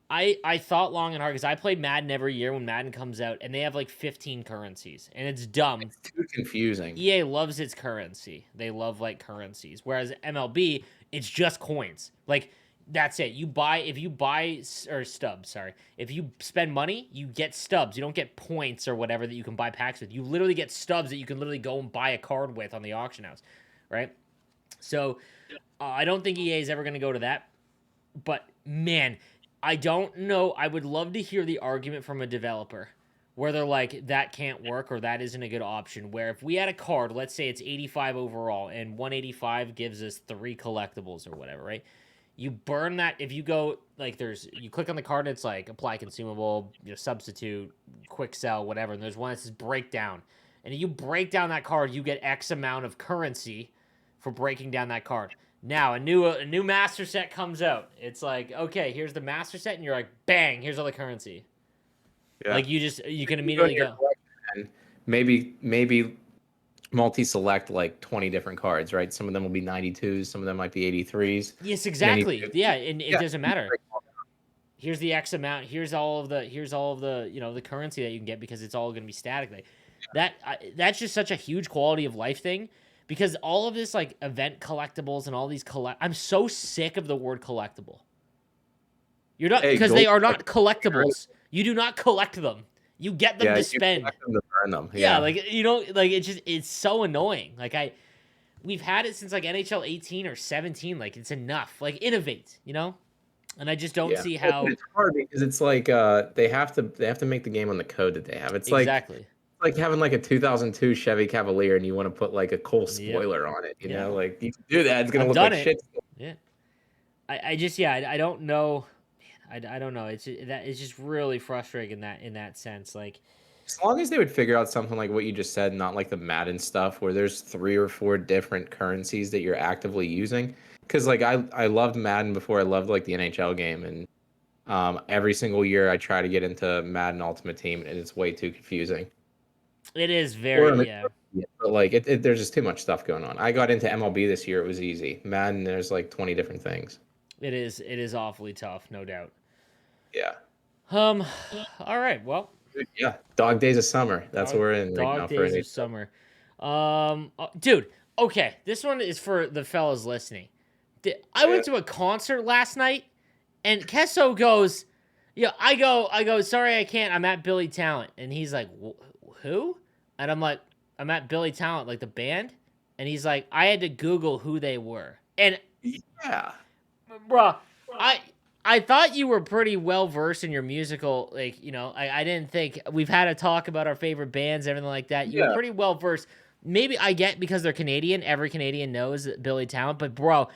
I thought long and hard because I play Madden every year when Madden comes out, and they have like 15 currencies, and it's dumb. It's too confusing. EA loves its currency. They love like currencies, whereas MLB, it's just coins. Like that's it. If you buy or stubs, sorry, if you spend money, you get stubs. You don't get points or whatever that you can buy packs with. You literally get stubs that you can literally go and buy a card with on the auction house, right? So I don't think EA is ever going to go to that. But man, I don't know. I would love to hear the argument from a developer where they're like, that can't work or that isn't a good option. Where if we had a card, let's say it's 85 overall and 185 gives us 3 collectibles or whatever, right? You burn that. If you go, like, you click on the card and it's like apply consumable, substitute, quick sell, whatever. And there's one that says breakdown. And if you break down that card, you get X amount of currency for breaking down that card. Now a new master set comes out. It's like, okay, here's the master set, and you're like, bang, here's all the currency. Yeah. Like you can immediately go. And maybe multi-select like 20 different cards, right? Some of them will be 92s, some of them might be 83s. Yes, exactly. Yeah, and it doesn't matter. break all Here's the X amount. Here's all of the the currency that you can get because it's all going to be static. Like that's just such a huge quality of life thing. Because all of this like event collectibles and all these I'm so sick of the word collectible. You're not because they are not collectibles. You do not collect them. You get them to you spend. collect them to burn them. Yeah, like you know, like it's so annoying. Like we've had it since like NHL 18 or 17. Like it's enough. Like innovate, And I just don't see how. It's hard because it's like they have to make the game on the code that they have. It's exactly. like having like a 2002 Chevy Cavalier and you want to put like a Cole spoiler on it, you know, like you can do that. It's gonna look like shit. Yeah, I just I don't know, man. I don't know. It's just really frustrating in that sense. Like As long as they would figure out something like what you just said, not like the Madden stuff where there's 3 or 4 different currencies that you're actively using. Because like I loved Madden before I loved like the NHL game, and every single year I try to get into Madden Ultimate Team, and it's way too confusing. it is very But like there's just too much stuff going on. I got into MLB this year; it was easy. Madden, there's like 20 different things. It is awfully tough, no doubt. Yeah. All right. Well. Yeah. Dog days of summer. That's what we're in right now. Dog days of summer. Dude. Okay, this one is for the fellas listening. I went to a concert last night, and Kesso goes, "Yeah." I go. Sorry, I can't. I'm at Billy Talent, and he's like, "Who?" And I'm like, "I'm at Billy Talent, like the band." And he's like, "I had to Google who they were." And yeah, bruh, I thought you were pretty well versed in your musical, like, I didn't think we've had a talk about our favorite bands, everything like that. You were pretty well versed. Maybe I get because they're Canadian, every Canadian knows Billy Talent, but bro,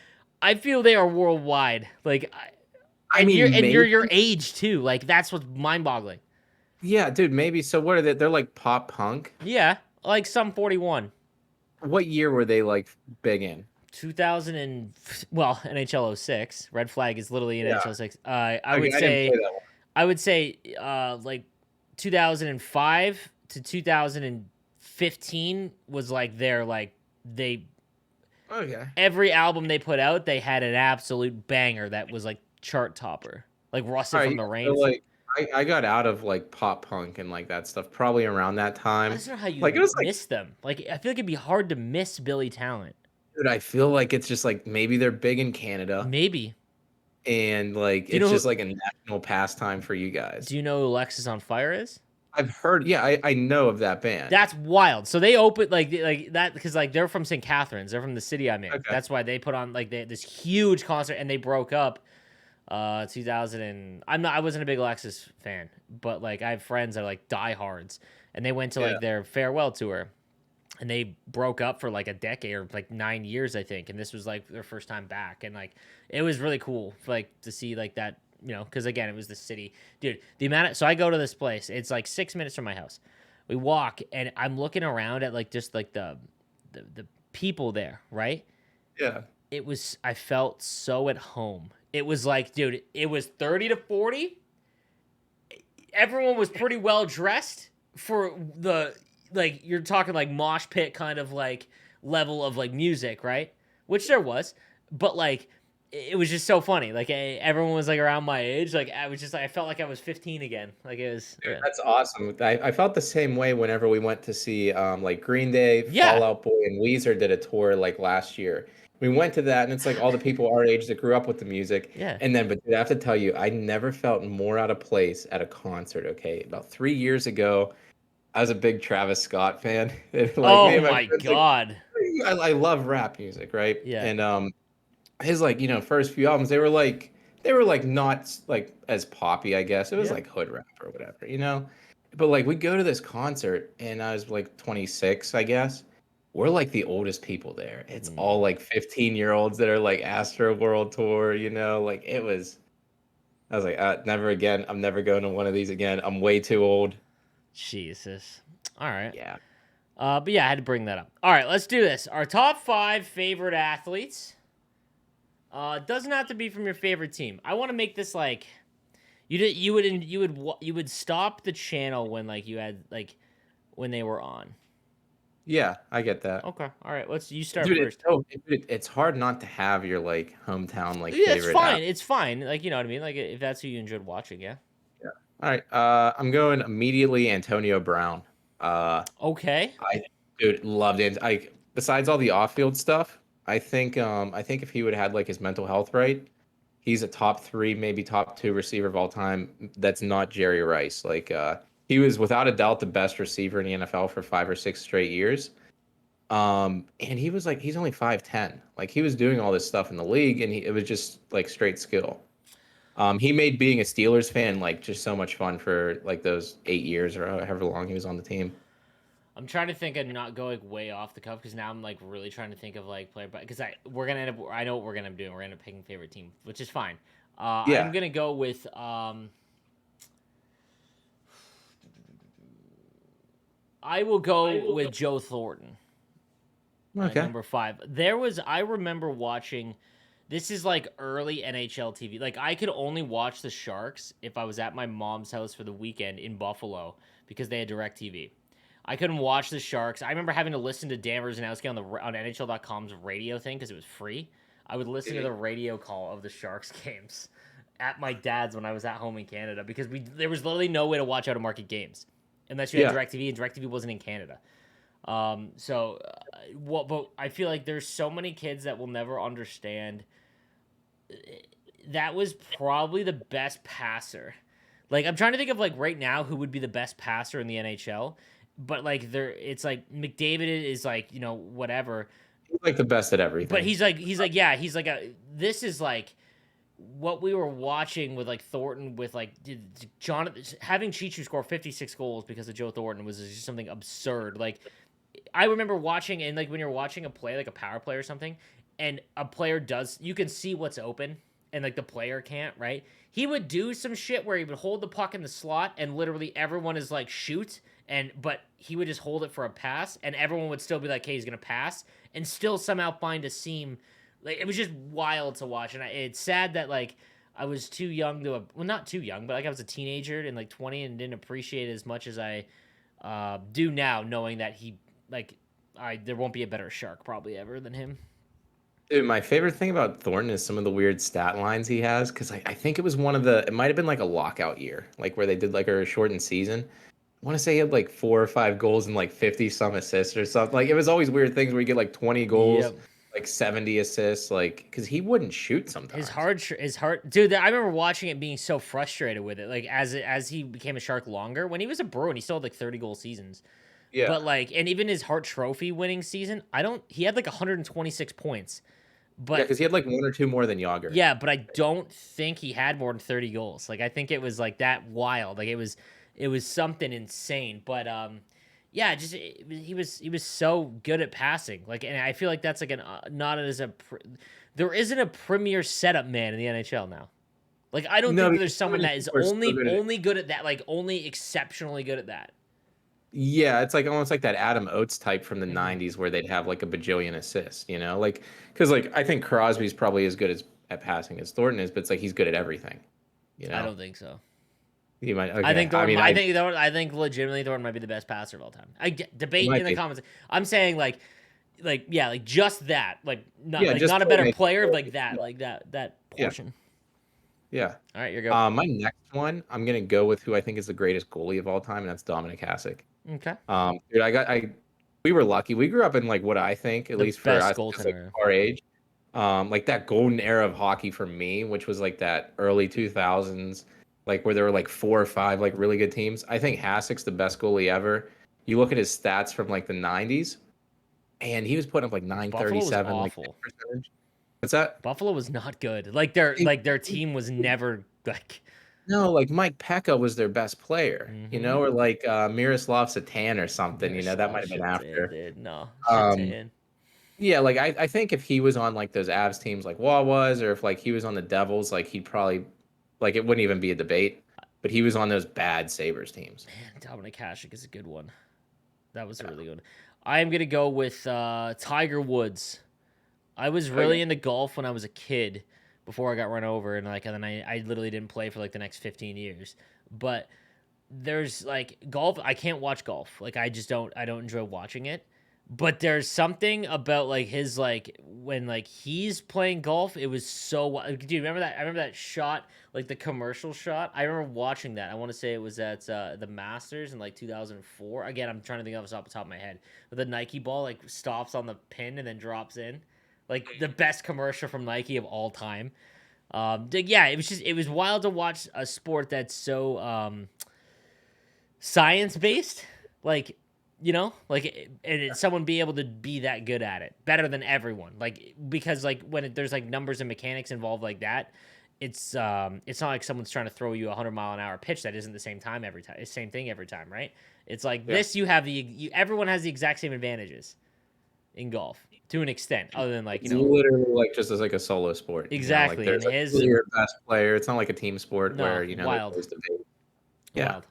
I feel they are worldwide. Like, you're your age too. Like, that's what's mind boggling. Yeah, dude, maybe. So what are they? They're like pop punk. Yeah, like Sum 41. What year were they like big in? 2000 and NHL 06. Red Flag is literally in NHL 06. I would say like 2005 to 2015 was like their like Okay. Every album they put out, they had an absolute banger that was like chart topper, like All Rusted right. from Yeah, the so Rain. like, I got out of like pop punk and like that stuff probably around that I time. don't know how you Like it was like, miss them. Like I feel like it'd be hard to miss Billy Talent. dude, I feel like it's just like maybe they're big in Canada Maybe. and like Do you it's know? just like a national pastime for you Do guys. you know who Alexis on Fire is? I've heard, yeah, I know of that band. That's wild. So they opened like that because like they're from St. Catharines. They're from the city I'm in. Okay. That's why they put on like this huge concert and they broke up. 2000 and I wasn't a big Alexis fan, but like I have friends that are like diehards, and they went to Yeah. like their farewell tour, and they broke up for like a decade or like 9 years I think, and this was like their first time back, and like it was really cool like to see like that, because again it was the city, dude. The amount of, so I go to this place, it's like 6 minutes from my house. We walk and I'm looking around at like just like the people there, right? Yeah. I felt so at home. It was like, dude, it was 30 to 40. Everyone was pretty well dressed for the, like, you're talking like mosh pit kind of like level of like music, right? Which there was, but like it was just so funny. Like everyone was like around my age. Like I was just like I felt like I was 15 again. Like it was, Dude, yeah. that's awesome. I felt the same way whenever we went to see like Green Day, Yeah. Fallout Boy, and Weezer did a tour like last year. We went to that, and it's like all the people our age that grew up with the music. Yeah. And then, but dude, I have to tell you, I never felt more out of place at a concert. Okay, about 3 years ago, I was a big Travis Scott fan. And, like me Oh and my my friends, like god. I love rap music, right? Yeah. And his like first few albums they were like not like as poppy, I guess it was Yeah. like hood rap or whatever. But like we go to this concert and I was like 26, I guess. We're like the oldest people there. It's all Mm, like 15-year-olds that are like Astro World Tour. Like I was like, never again. I'm never going to one of these again. I'm way too old. Jesus. All right. Yeah. But yeah, I had to bring that up. All right, let's do this. Our top 5 favorite athletes. Doesn't have to be from your favorite team. I want to make this like you would stop the channel when like you had like when they were on. Yeah, I get that. Okay. All right. You start Dude, first. it's hard not to have your like hometown like Yeah, it's favorite fine. app. It's fine. Like you know what I mean. Like if that's who you enjoyed watching, yeah. Yeah. All right. I'm going immediately Antonio Brown. Uh, Okay. I dude loved it. I besides all the off-field stuff, I think if he would have had like his mental health right, he's a top three, maybe top two receiver of all time. That's not Jerry Rice. Like he was without a doubt the best receiver in the NFL for 5 or 6 straight years. And he was like he's only 5'10". Like he was doing all this stuff in the league, and it was just like straight skill. He made being a Steelers fan like just so much fun for like those 8 years or however long he was on the team. I'm trying to think of not going way off the cuff because now I'm like really trying to think of like player, but because we're gonna end up. I know what we're gonna end up doing. We're gonna end up picking favorite team, which is fine. I'm Yeah. gonna go with I will go with Joe Thornton at Okay. number 5. I remember watching. This is like early NHL TV. Like I could only watch the Sharks if I was at my mom's house for the weekend in Buffalo because they had DirecTV. I couldn't watch the Sharks. I remember having to listen to Dan Rosanowski on NHL.com's radio thing because it was free. I would listen to the radio call of the Sharks games at my dad's when I was at home in Canada because there was literally no way to watch out of market games unless you had Yeah. DirecTV, and DirecTV wasn't in Canada. But I feel like there's so many kids that will never understand. That was probably the best passer. Like I'm trying to think of like right now who would be the best passer in the NHL, but like it's like McDavid is like whatever, He's like the best at but everything. he's like this is like what we were watching with like Thornton with like Jonathan having Chichu score 56 goals because of Joe Thornton was just something absurd. Like I remember watching, and like when you're watching a play like a power play or something, and a player you can see what's open and like the player can't, right? He would do some shit where he would hold the puck in the slot and literally everyone is like shoot, but he would just hold it for a pass and everyone would still be like, "Hey, he's going to pass," and still somehow find a seam. Like it was just wild to watch, and it's sad that like I was too young not too young, but like I was a teenager and like 20 and didn't appreciate it as much as I do now, knowing that he like there won't be a better Shark probably ever than him. Dude, my favorite thing about Thornton is some of the weird stat lines he has, because I think it was it might have been like a lockout year, like where they did like a shortened season. I want to say he had like 4 or 5 goals and like 50 some assists or something. Like it was always weird things where you get like 20 goals, Yep. like 70 assists, like because he wouldn't shoot sometimes. His heart, dude. I remember watching it, being so frustrated with it. Like as he became a Shark longer, when he was a Bruin, he still had like 30 goal seasons. Yeah. But like, and even his Hart Trophy winning season, I don't. He had like 126 points, Yeah, but because he had like one or two more than Yager. yeah, but I don't think he had more than 30 goals. Like I think it was like that wild. Like it was something insane. But yeah, just he was so good at passing. Like, and I feel like that's like an not as there isn't a premier setup man in the NHL now. Like I don't No, think that because there's so someone many that is people are so good at it. only good at that. Like only exceptionally good at that. Yeah, it's like almost like that Adam Oates type from the Hmm. '90s where they'd have like a bajillion assists, like because like I think Crosby's probably as good as at passing as Thornton is, but it's like he's good at everything, you I know. don't think so. He might I okay. think I Thornton. mean, I I think legitimately Thornton might be the best passer of all time. I get he debate might in the be. comments. I'm saying like yeah, like just that. Yeah, Like just not a better playmaking. player. Yeah, Like that yeah, portion. yeah. All right, your go. My next one, I'm gonna go with who I think is the greatest goalie of all time, and that's Dominic Hasek. Okay. Dude, we were lucky. We grew up in like what I think, at The least for best us, just like goaltender. our age, like that golden era of hockey for me, which was like that early 2000s, like where there were like 4 or 5 like really good teams. I think Hasek's the best goalie ever. You look at his stats from like the 90s, and he was putting up like Buffalo was 937, like hit awful. percentage. What's that? Buffalo was not good. They- Their team was never like. No, like Mike Pekka was their best player, Mm-hmm. or like Miroslav Satan or something, that might Miroslav have been Shatan after. did no Um, Shatan. Yeah, like I think if he was on like those Avs teams like Wall was, or if like he was on the Devils, like he'd probably like it wouldn't even be a debate. But he was on those bad Sabres teams. Man, Dominic Hasek is a good one. That was Yeah. really good. I am gonna go with Tiger Woods. I was Okay. really into golf when I was a kid before I got run over, and then I literally didn't play for like the next 15 years. But there's like golf. I can't watch golf. Like I don't enjoy watching it. But there's something about like his like when like he's playing golf, it was so do you remember that? I remember that shot, like the commercial shot. I remember watching that. I want to say it was at the Masters in like 2004. Again, I'm trying to think of this off the top of my head. But the Nike ball like stops on the pin and then drops in. Like the best commercial from Nike of all time. Yeah, it was wild to watch a sport that's so science based, like someone be able to be that good at it, better than everyone, like because like there's like numbers and mechanics involved like that, it's not like someone's trying to throw you a 100-mile-an-hour pitch that isn't the same time every time, same thing every time, right? It's like Yeah. this, you have everyone has the exact same advantages in golf to an extent, other than like It's literally like just as like a solo sport, Like exactly, and there's like his who's your best player. It's not like a team sport no where, there's wild always debate. Yeah.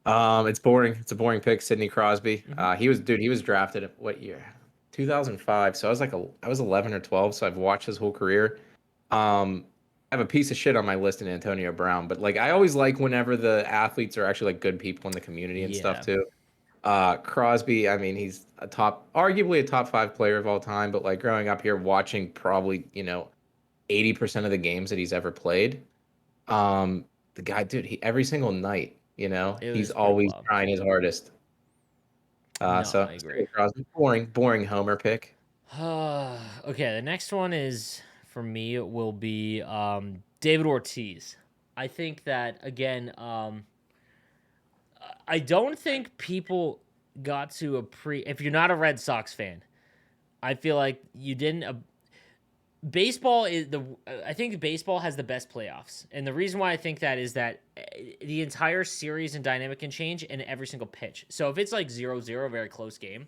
wild. It's boring. It's a boring pick, Sidney Crosby. Hmm. He was drafted at what year? 2005. So I was 11 or 12, so I've watched his whole career. I have a piece of shit on my list in Antonio Brown, but like I always like whenever the athletes are actually like good people in the community and stuff Yeah, too. Crosby, I mean, he's arguably a top 5 player of all time, but like growing up here watching probably, 80% of the games that he's ever played. The guy, dude, every single night, it he's was pretty always wild. trying his hardest. No, So I agree. Sidney Crosby, boring homer pick. Okay, the next one is for me. It will be David Ortiz. I think that again. I don't think people got to if you're not a Red Sox fan. I feel like you didn't. Baseball is the. I think baseball has the best playoffs, and the reason why I think that is that the entire series and dynamic can change in every single pitch. So if it's like 0-0, very close game,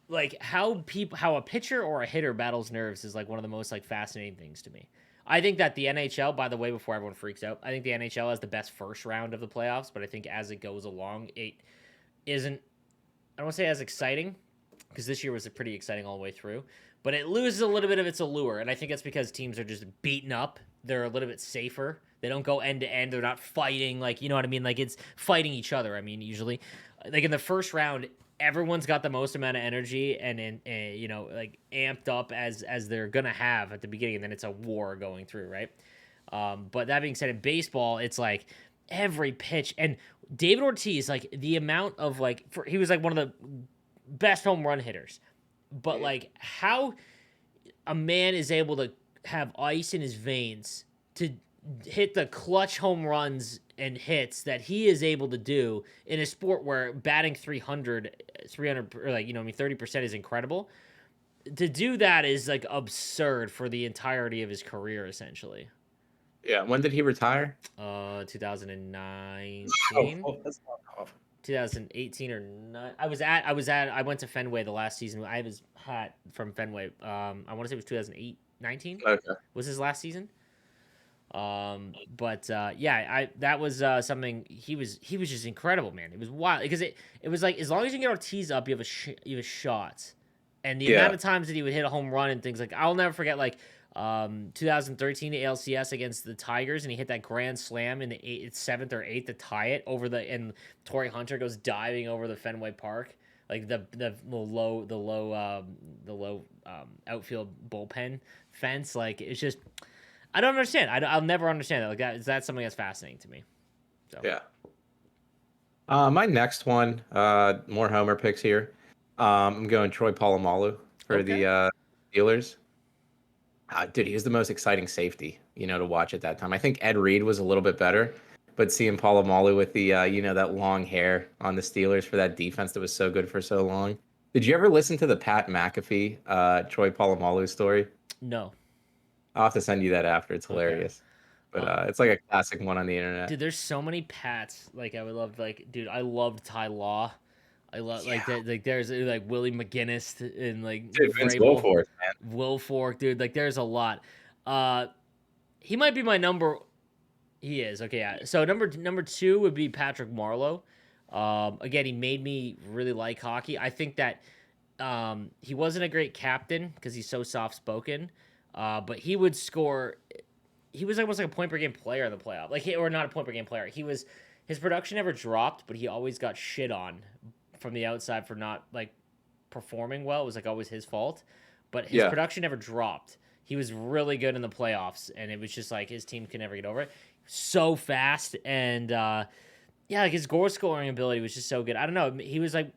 like how a pitcher or a hitter battles nerves is like one of the most like fascinating things to me. I think that the NHL, by the way, before everyone freaks out, I think the NHL has the best first round of the playoffs, but I think as it goes along, it isn't, I don't want to say as exciting, because this year was pretty exciting all the way through, but it loses a little bit of its allure, and I think that's because teams are just beaten up. They're a little bit safer. They don't go end to end. They're not fighting, like, you know what I mean? Like, it's fighting each other, I mean, usually. Like, in the first round, everyone's got the most amount of energy and like amped up as they're gonna have at the beginning, and then it's a war going through, right? But that being said, in baseball, it's like every pitch and David Ortiz, like the amount of he was like one of the best home run hitters, but like how a man is able to have ice in his veins to hit the clutch home runs and hits that he is able to do in a sport where batting 300 or 30% is incredible. To do that is like absurd for the entirety of his career, essentially. Yeah. When did he retire? 2019, That's not off. 2018 or nine. I went to Fenway the last season. I have his hat from Fenway. I want to say it was 2008, 19 Okay. was his last season. But yeah, I that was something he was just incredible, man. It was wild because it was like as long as you can get Ortiz up, you have a shot. And the amount Yeah. of times that he would hit a home run and things like I'll never forget 2013 ALCS against the Tigers, and he hit that grand slam in the seventh or eighth to tie it over and Torrey Hunter goes diving over the Fenway Park, like the low outfield bullpen fence. Like it's just I don't understand. I'll never understand that. Like that's something that's fascinating to me. So Yeah. My next one, more Homer picks here. I'm going Troy Polamalu for okay, the Steelers. Dude, he was the most exciting safety, to watch at that time. I think Ed Reed was a little bit better, but seeing Polamalu with the, that long hair on the Steelers for that defense that was so good for so long. Did you ever listen to the Pat McAfee, Troy Polamalu story? no, I'll have to send you that after. It's okay. hilarious. But Um, it's like a classic one on the internet. dude, there's so many Pats. Like I would love, dude, I loved Ty Law. I love Yeah. like there's like Willie McGinnis and like Dude, Vince Vrabel, Wilfork, man. Wilfork, dude. Like there's a lot. Uh, he might be my number. He is okay. Yeah. So number two would be Patrick Marlowe. Again, he made me really like hockey. I think that he wasn't a great captain because he's so soft spoken. But he would score. He was almost like a point per game player in the playoff, or not a point per game player. His production never dropped, but he always got shit on from the outside for not like performing well. It was like always his fault, but his Yeah. production never dropped. He was really good in the playoffs, and it was just like his team could never get over it. So fast, and yeah, like his goal scoring ability was just so good. I don't know. He was like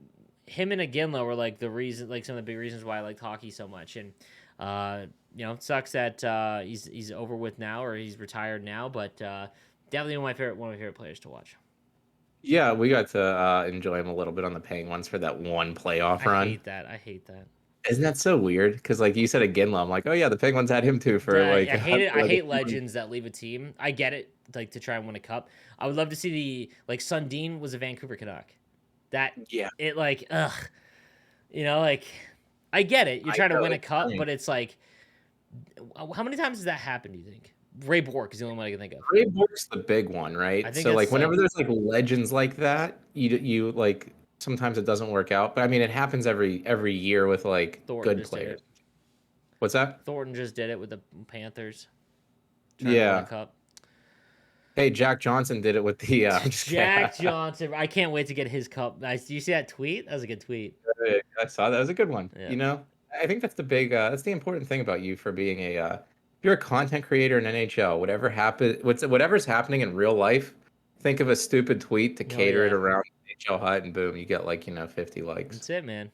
him and Aginla were like the reason, like some of the big reasons why I liked hockey so much. And it sucks that he's over with now or he's retired now, but definitely one of my favorite players to watch. Yeah, we got to enjoy him a little bit on the Penguins for that one playoff I run. hate that. I hate that. Isn't that so weird? Because like you said, Ginla, I'm like, oh yeah, the Penguins had him too for I like, hate it. I like a hate few months. legends that leave a team. I get it, like to try and win a cup. I would love to see Sundin was a Vancouver Canuck. That Yeah, it ugh, like I get it. You're I trying to know. win a It's cup, funny. but it's like, how many times has that happened? Do you think? Ray Bork is the only one I can think of. Ray Bork's the big one, I right? think So like that's whenever there's like legends like that, you like sometimes it doesn't work out. But I mean, it happens every year with like Thornton good just did players. it. What's that? Thornton just did it with the Panthers, trying to win a Yeah. cup. Hey, Jack Johnson did it with the. I'm just kidding. Jack Johnson. I can't wait to get his cup. Do you see that tweet? That was a good tweet. I saw that. That was a good one. Yeah. I think that's the big. That's the important thing about you for being if you're a content creator in NHL, whatever's happening in real life, think of a stupid tweet to Oh cater it yeah. around NHL Hut, and boom, you get 50 likes. That's it, man.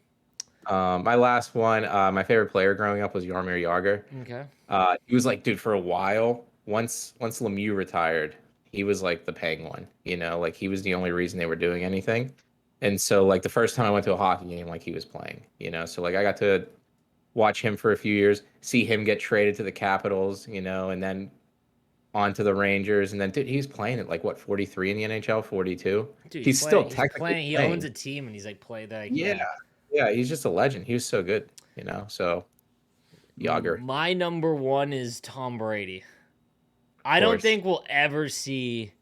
My last one, my favorite player growing up was Jaromir Jagr. Okay. He was like, dude, for a while. Once Lemieux retired, he was like the Penguin. Like he was the only reason they were doing anything. And so like the first time I went to a hockey game, like he was playing. So like I got to watch him for a few years, see him get traded to the Capitals, and then on to the Rangers, and then dude, he's playing at like what 43 in the NHL, 42. Dude, He's still He's technically playing. He playing. owns a team, and he's like play that. Yeah, yeah, he's just a legend. He was so good, So Yager, My number one is Tom Brady. of I don't course. think we'll ever see.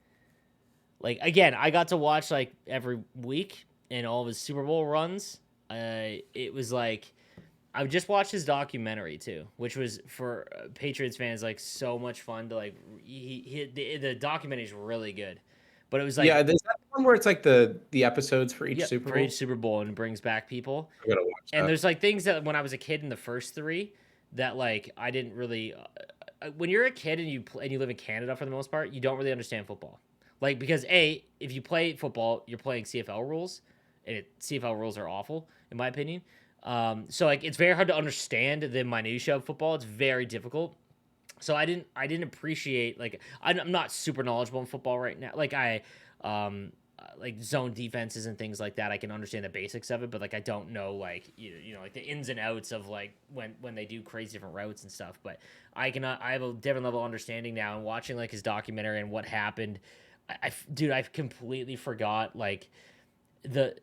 Like again, I got to watch like every week in all of his Super Bowl runs. It was like I just watched his documentary too, which was for Patriots fans like so much fun to like. The documentary is really good, but it was like Yeah, there's that one where it's like the episodes for each Yep, Super for each Bowl? Super Bowl, and it brings back people. I gotta watch And that. there's like things that when I was a kid in the first three that like I didn't really. When you're a kid and you live in Canada for the most part, you don't really understand football. Like because if you play football, you're playing CFL rules, and CFL rules are awful in my opinion. So like it's very hard to understand the minutia of football. It's very difficult. So I didn't appreciate like I'm not super knowledgeable in football right now. Like like zone defenses and things like that. I can understand the basics of it, but like I don't know like like the ins and outs of like when they do crazy different routes and stuff. But I have a different level of understanding now. And watching like his documentary and what happened, dude, I've completely forgot like the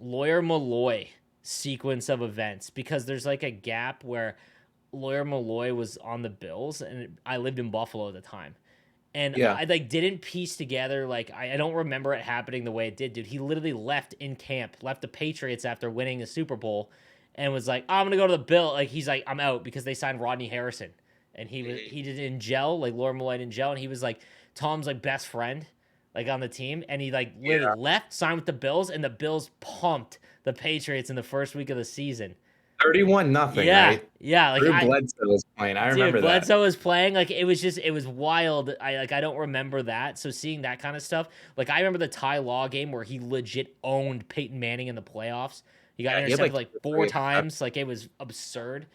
Lawyer Malloy sequence of events because there's like a gap where Lawyer Malloy was on the Bills, and I lived in Buffalo at the time. And Yeah. I like didn't piece together like I don't remember it happening the way it did, dude. He literally left in camp, left the Patriots after winning the Super Bowl, and was like, I'm gonna go to the Bill. Like he's like, I'm out because they signed Rodney Harrison, and he did in gel like Lawyer Malloy in gel, and he was like Tom's like best friend, like on the team, and he like literally Yeah. left, signed with the Bills, and the Bills pumped the Patriots in the first week of the season. 31-0, Yeah, right? yeah, like Drew Bledsoe was playing. I dude, remember that. Bledsoe was playing like it was wild. I don't remember that. So seeing that kind of stuff, like I remember the Ty Law game where he legit owned Peyton Manning in the playoffs. He got Yeah, he had intercepted like like 4 3 times. Like it was absurd.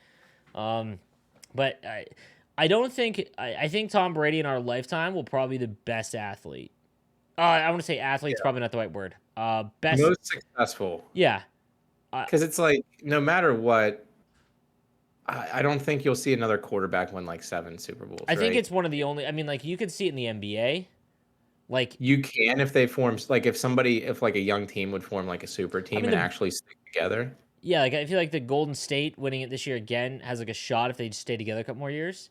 Um, but I don't think I think Tom Brady in our lifetime will probably be the best athlete. I want to say athlete's yeah, probably not the right word. Best, most successful. yeah. Because it's like no matter what, I don't think you'll see another quarterback win like 7 Super Bowls, I think right? it's one of the only. I mean, like you could see it in the NBA. Like You can if they form like if like a young team would form like a super I team mean and the actually stick together. Yeah, like I feel like the Golden State winning it this year again has like a shot if they just stay together a couple more years.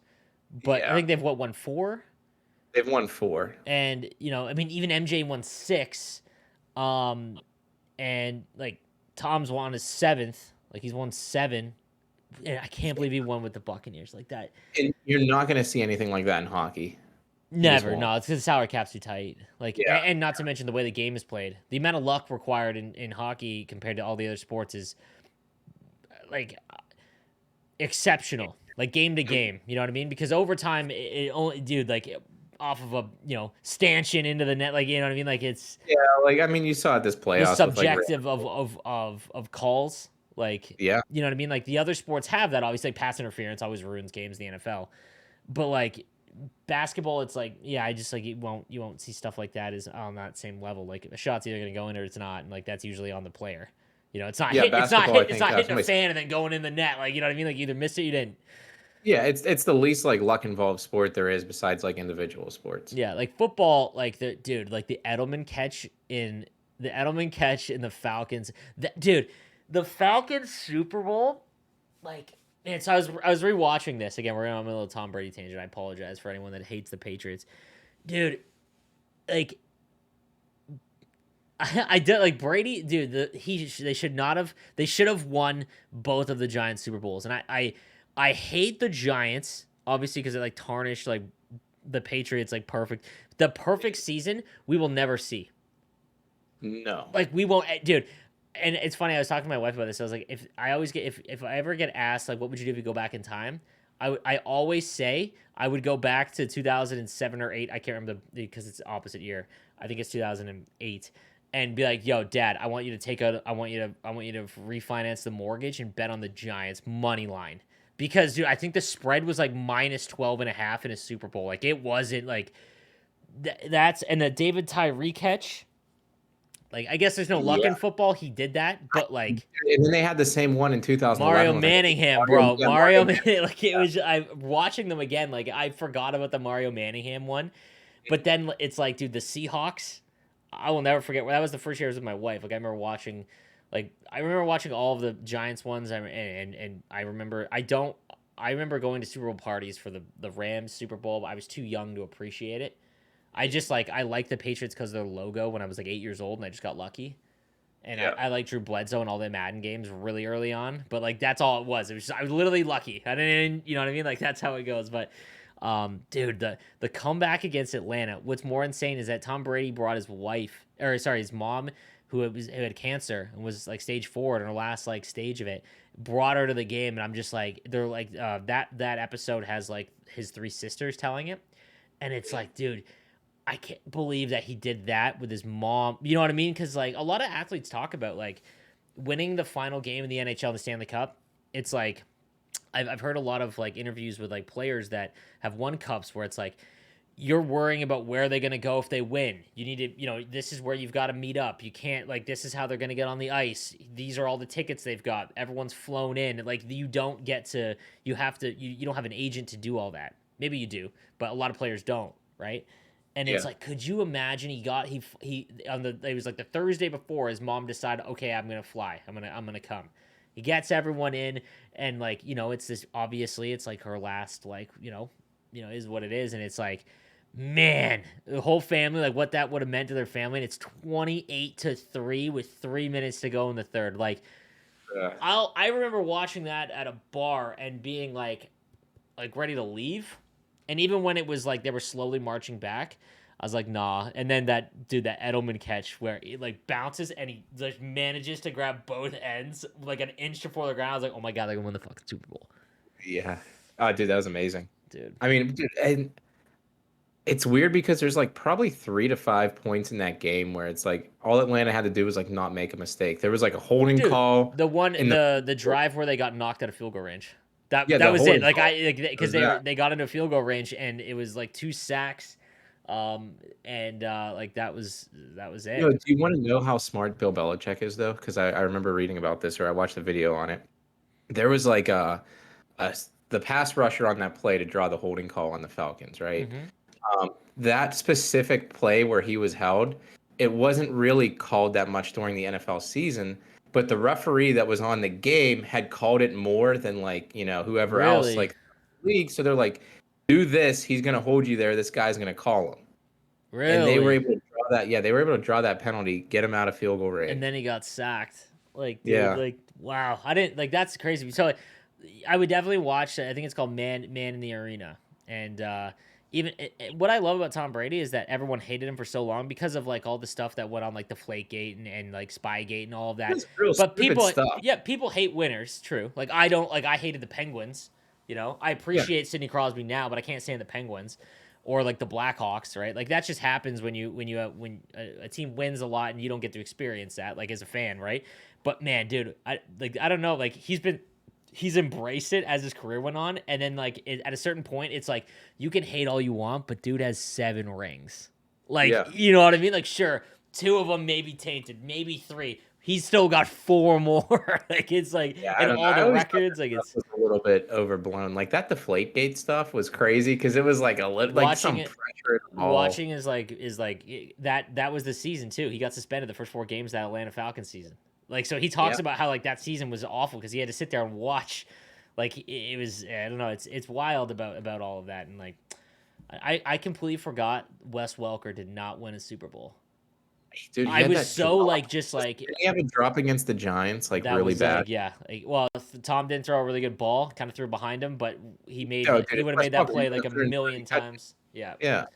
But I Yeah, think they've won 4, they've won 4. and I mean even MJ won 6, um, and like Tom's won his 7th, like he's won 7, and I can't believe he won with the Buccaneers like that. And you're not going to see anything like that in hockey. You just Never, won't. no, it's because the salary cap's too tight. Like, Yeah, and not to mention the way the game is played, the amount of luck required in hockey compared to all the other sports is like exceptional, like game to game. You know what I mean? Because overtime, it only, dude, like off of a stanchion into the net, like you know what I mean? Like it's yeah. Like I mean, you saw it this the playoffs with like subjective of calls, like yeah, you know what I mean? Like the other sports have that. Obviously, like pass interference always ruins games in the NFL, but like basketball, it's like I just like you won't see stuff like that is on that same level. Like a shot's either gonna go in or it's not, and like that's usually on the player. It's not yeah. Basketball, I it's think not hitting a somebody's fan and then going in the net. Like you know what I mean? Like you either missed it, or you didn't. yeah. It's the least like luck involved sport there is besides like individual sports. Yeah, like football, like like the Edelman catch in the Falcons. Dude, the Falcons Super Bowl, like man. So I was rewatching this again. We're going on a little Tom Brady tangent. I apologize for anyone that hates the Patriots, dude. Like I did like Brady, dude. They should not have. They should have won both of the Giants Super Bowls, and I hate the Giants obviously because they like tarnished like the Patriots like the perfect season we will never see. No. Like we won't, dude. And it's funny. I was talking to my wife about this. I was like, if I ever get asked like, what would you do if you go back in time? I always say I would go back to 2007 or 8. I can't remember because it's the opposite year. I think it's 2008. And be like, yo, Dad, I want you to I want you to refinance the mortgage and bet on the Giants money line because, dude, I think the spread was like minus 12 and a half in a Super Bowl. Like it wasn't like that's and the David Tyree catch. Like I guess there's no luck Yeah. in football. He did that, but like And then they had the same one in Mario 2011 when they Manningham, Mario, bro. yeah, Mario Mario Manningham, like it yeah. was. I watching them again. Like I forgot about the Mario Manningham one, but then it's like, dude, the Seahawks. I will never forget. That was the first year I was with my wife. Like I remember watching, all of the Giants ones. And I remember I remember going to Super Bowl parties for the Rams Super Bowl. But I was too young to appreciate it. I like the Patriots because of their logo when I was like 8 years old, and I just got lucky. And Yeah. I like Drew Bledsoe and all the Madden games really early on, but like that's all it was. It was just, I was literally lucky. I didn't, you know what I mean? Like that's how it goes. But Dude, the comeback against Atlanta. What's more insane is that Tom Brady brought his wife, or sorry, his mom, who had cancer and was like stage 4 in her last like stage of it, brought her to the game, and I'm just like, they're like, that episode has like his 3 sisters telling it, and it's like, dude, I can't believe that he did that with his mom. You know what I mean? Because like a lot of athletes talk about like winning the final game in the NHL, the Stanley Cup. It's like I've heard a lot of like interviews with like players that have won cups where it's like you're worrying about where they're going to go if they win. You need to, this is where you've got to meet up. You can't, like, this is how they're going to get on the ice. These are all the tickets they've got. Everyone's flown in. Like, you don't get to, you have to, you don't have an agent to do all that. Maybe you do, but a lot of players don't, right? And it's Yeah. like, could you imagine it was like the Thursday before his mom decided, okay, I'm going to fly. I'm going to come. He gets everyone in, and like, it's this, obviously it's like her last, like, is what it is. And it's like, man, the whole family, like what that would have meant to their family. And it's 28-3 with 3 minutes to go in the third. Like, Yeah. I remember watching that at a bar and being like ready to leave. And even when it was like they were slowly marching back, I was like, nah. And then that Edelman catch where it like bounces and he like manages to grab both ends like an inch before the ground. I was like, oh my god, they're gonna win the fucking Super Bowl, Yeah. Oh, dude, that was amazing. dude. I mean, dude, and it's weird because there's like probably 3 to 5 points in that game where it's like all Atlanta had to do was like not make a mistake. There was like a holding Dude, call the one in the drive where they got knocked out of field goal range. yeah, That the was it. holding Like call because was that. they got into field goal range and it was like 2 sacks, and like that was it. Do you want to know how smart Bill Belichick is though? Because I remember reading about this or I watched a video on it. There was like the pass rusher on that play to draw the holding call on the Falcons, right? Mm-hmm. That specific play where he was held, it wasn't really called that much during the NFL season, but the referee that was on the game had called it more than like, whoever else Really, like league. So they're like, do this, he's gonna hold you there, this guy's gonna call him. And they were really. able to draw that, yeah, they were able to draw that penalty, get him out of field goal And range. then he got sacked. Like, dude, Yeah. like, wow. I didn't like that's crazy. So like, I would definitely watch. I think it's called Man in the Arena. And even what I love about Tom Brady is that everyone hated him for so long because of like all the stuff that went on, like the Flakegate and like Spygate and all of that. It's real But stupid stuff. people hate winners. True. Like I don't like I hated the Penguins. I Yeah. appreciate Sidney Crosby now, but I can't stand the Penguins or like the Blackhawks, right? Like that just happens when when a team wins a lot and you don't get to experience that, like as a fan, right? But man, dude, I don't know, like he's embraced it as his career went on, and then like at a certain point, it's like you can hate all you want, but dude has 7 rings. Like Yeah. you know what I mean? Like sure, 2 of them may be tainted, maybe 3. He's still got 4 more. Like it's like, Yeah, I and don't know. all I the always thought records, that like stuff it's was a little bit overblown. Like that Deflategate stuff was crazy because it was like a little like watching some it. pressure at all. Watching that was the season too. He got suspended the first 4 games of that Atlanta Falcons season. Like so he talks Yeah. about how like that season was awful because he had to sit there and watch. Like it was, I don't know. It's wild about all of that. And like I completely forgot Wes Welker did not win a Super Bowl. Dude, he I had was that so drop. like just like Didn't he have a drop against the Giants like that really was bad? like, yeah. Like, well, Tom didn't throw a really good ball. Kind of threw behind him, but No, he dude, would have Wes made that Welker, he play went like up a there and million 30 touchdowns. times. Yeah.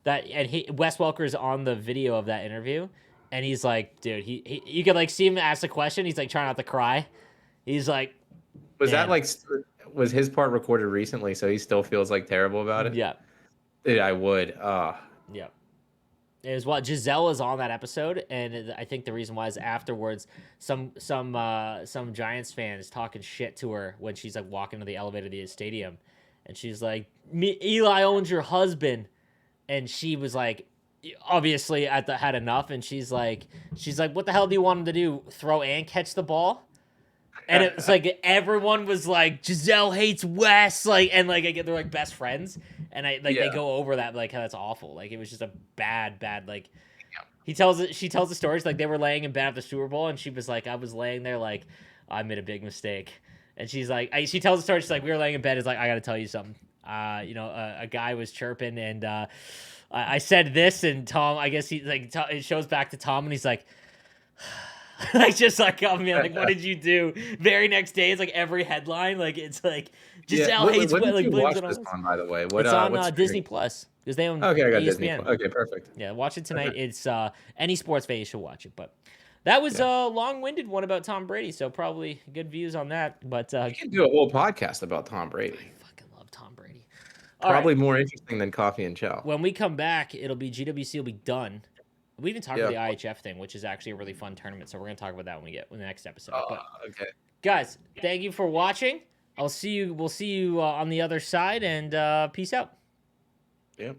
Yeah. Wes Welker's on the video of that interview, and he's like, dude, you could like see him ask the question. He's like trying not to cry. He's like, Was that man, like was his part recorded recently so he still feels like terrible about it? yeah, Dude, I would. yeah. It was what Giselle is on that episode, and I think the reason why is afterwards, some Giants fans talking shit to her when she's like walking to the elevator to the stadium, and she's like, Eli owns your husband," and she was like, obviously had enough, and she's like, "What the hell do you want him to do? Throw and catch the ball?" And it's like everyone was like, Giselle hates Wes, like, and like they're like best friends, and they Yeah. go over that like how that's awful, like it was just a bad like she tells the stories like they were laying in bed at the Super Bowl, and she was like, I was laying there like I made a big mistake, and she's like, she tells the story, she's like, we were laying in bed, it's like I got to tell you something, a guy was chirping, and I said this, and Tom, I guess he like it shows back to Tom, and he's like, Like just like, oh man, like what did you do? Very next day, it's like every headline, like it's like Yeah. Giselle hates What did like you blames watch it on this us. on, by the way? It's on What Disney streaming? Plus because they own Okay, I got Disney ESPN. Plus. Okay, perfect. Yeah, watch it tonight. Okay. It's any sports fan you should watch it. But that was Yeah. a long-winded one about Tom Brady, so probably good views on that. But We can do a whole podcast about Tom Brady. I fucking love Tom Brady. All right, Probably more interesting than Coffee and Chow. when we come back, it'll be GWC will be done. We even talked about Yeah. the IHF thing, which is actually a really fun tournament. So we're gonna talk about that when we get in the next episode. But Okay. guys, thank you for watching. I'll see you. We'll see you on the other side, and peace out. Yep.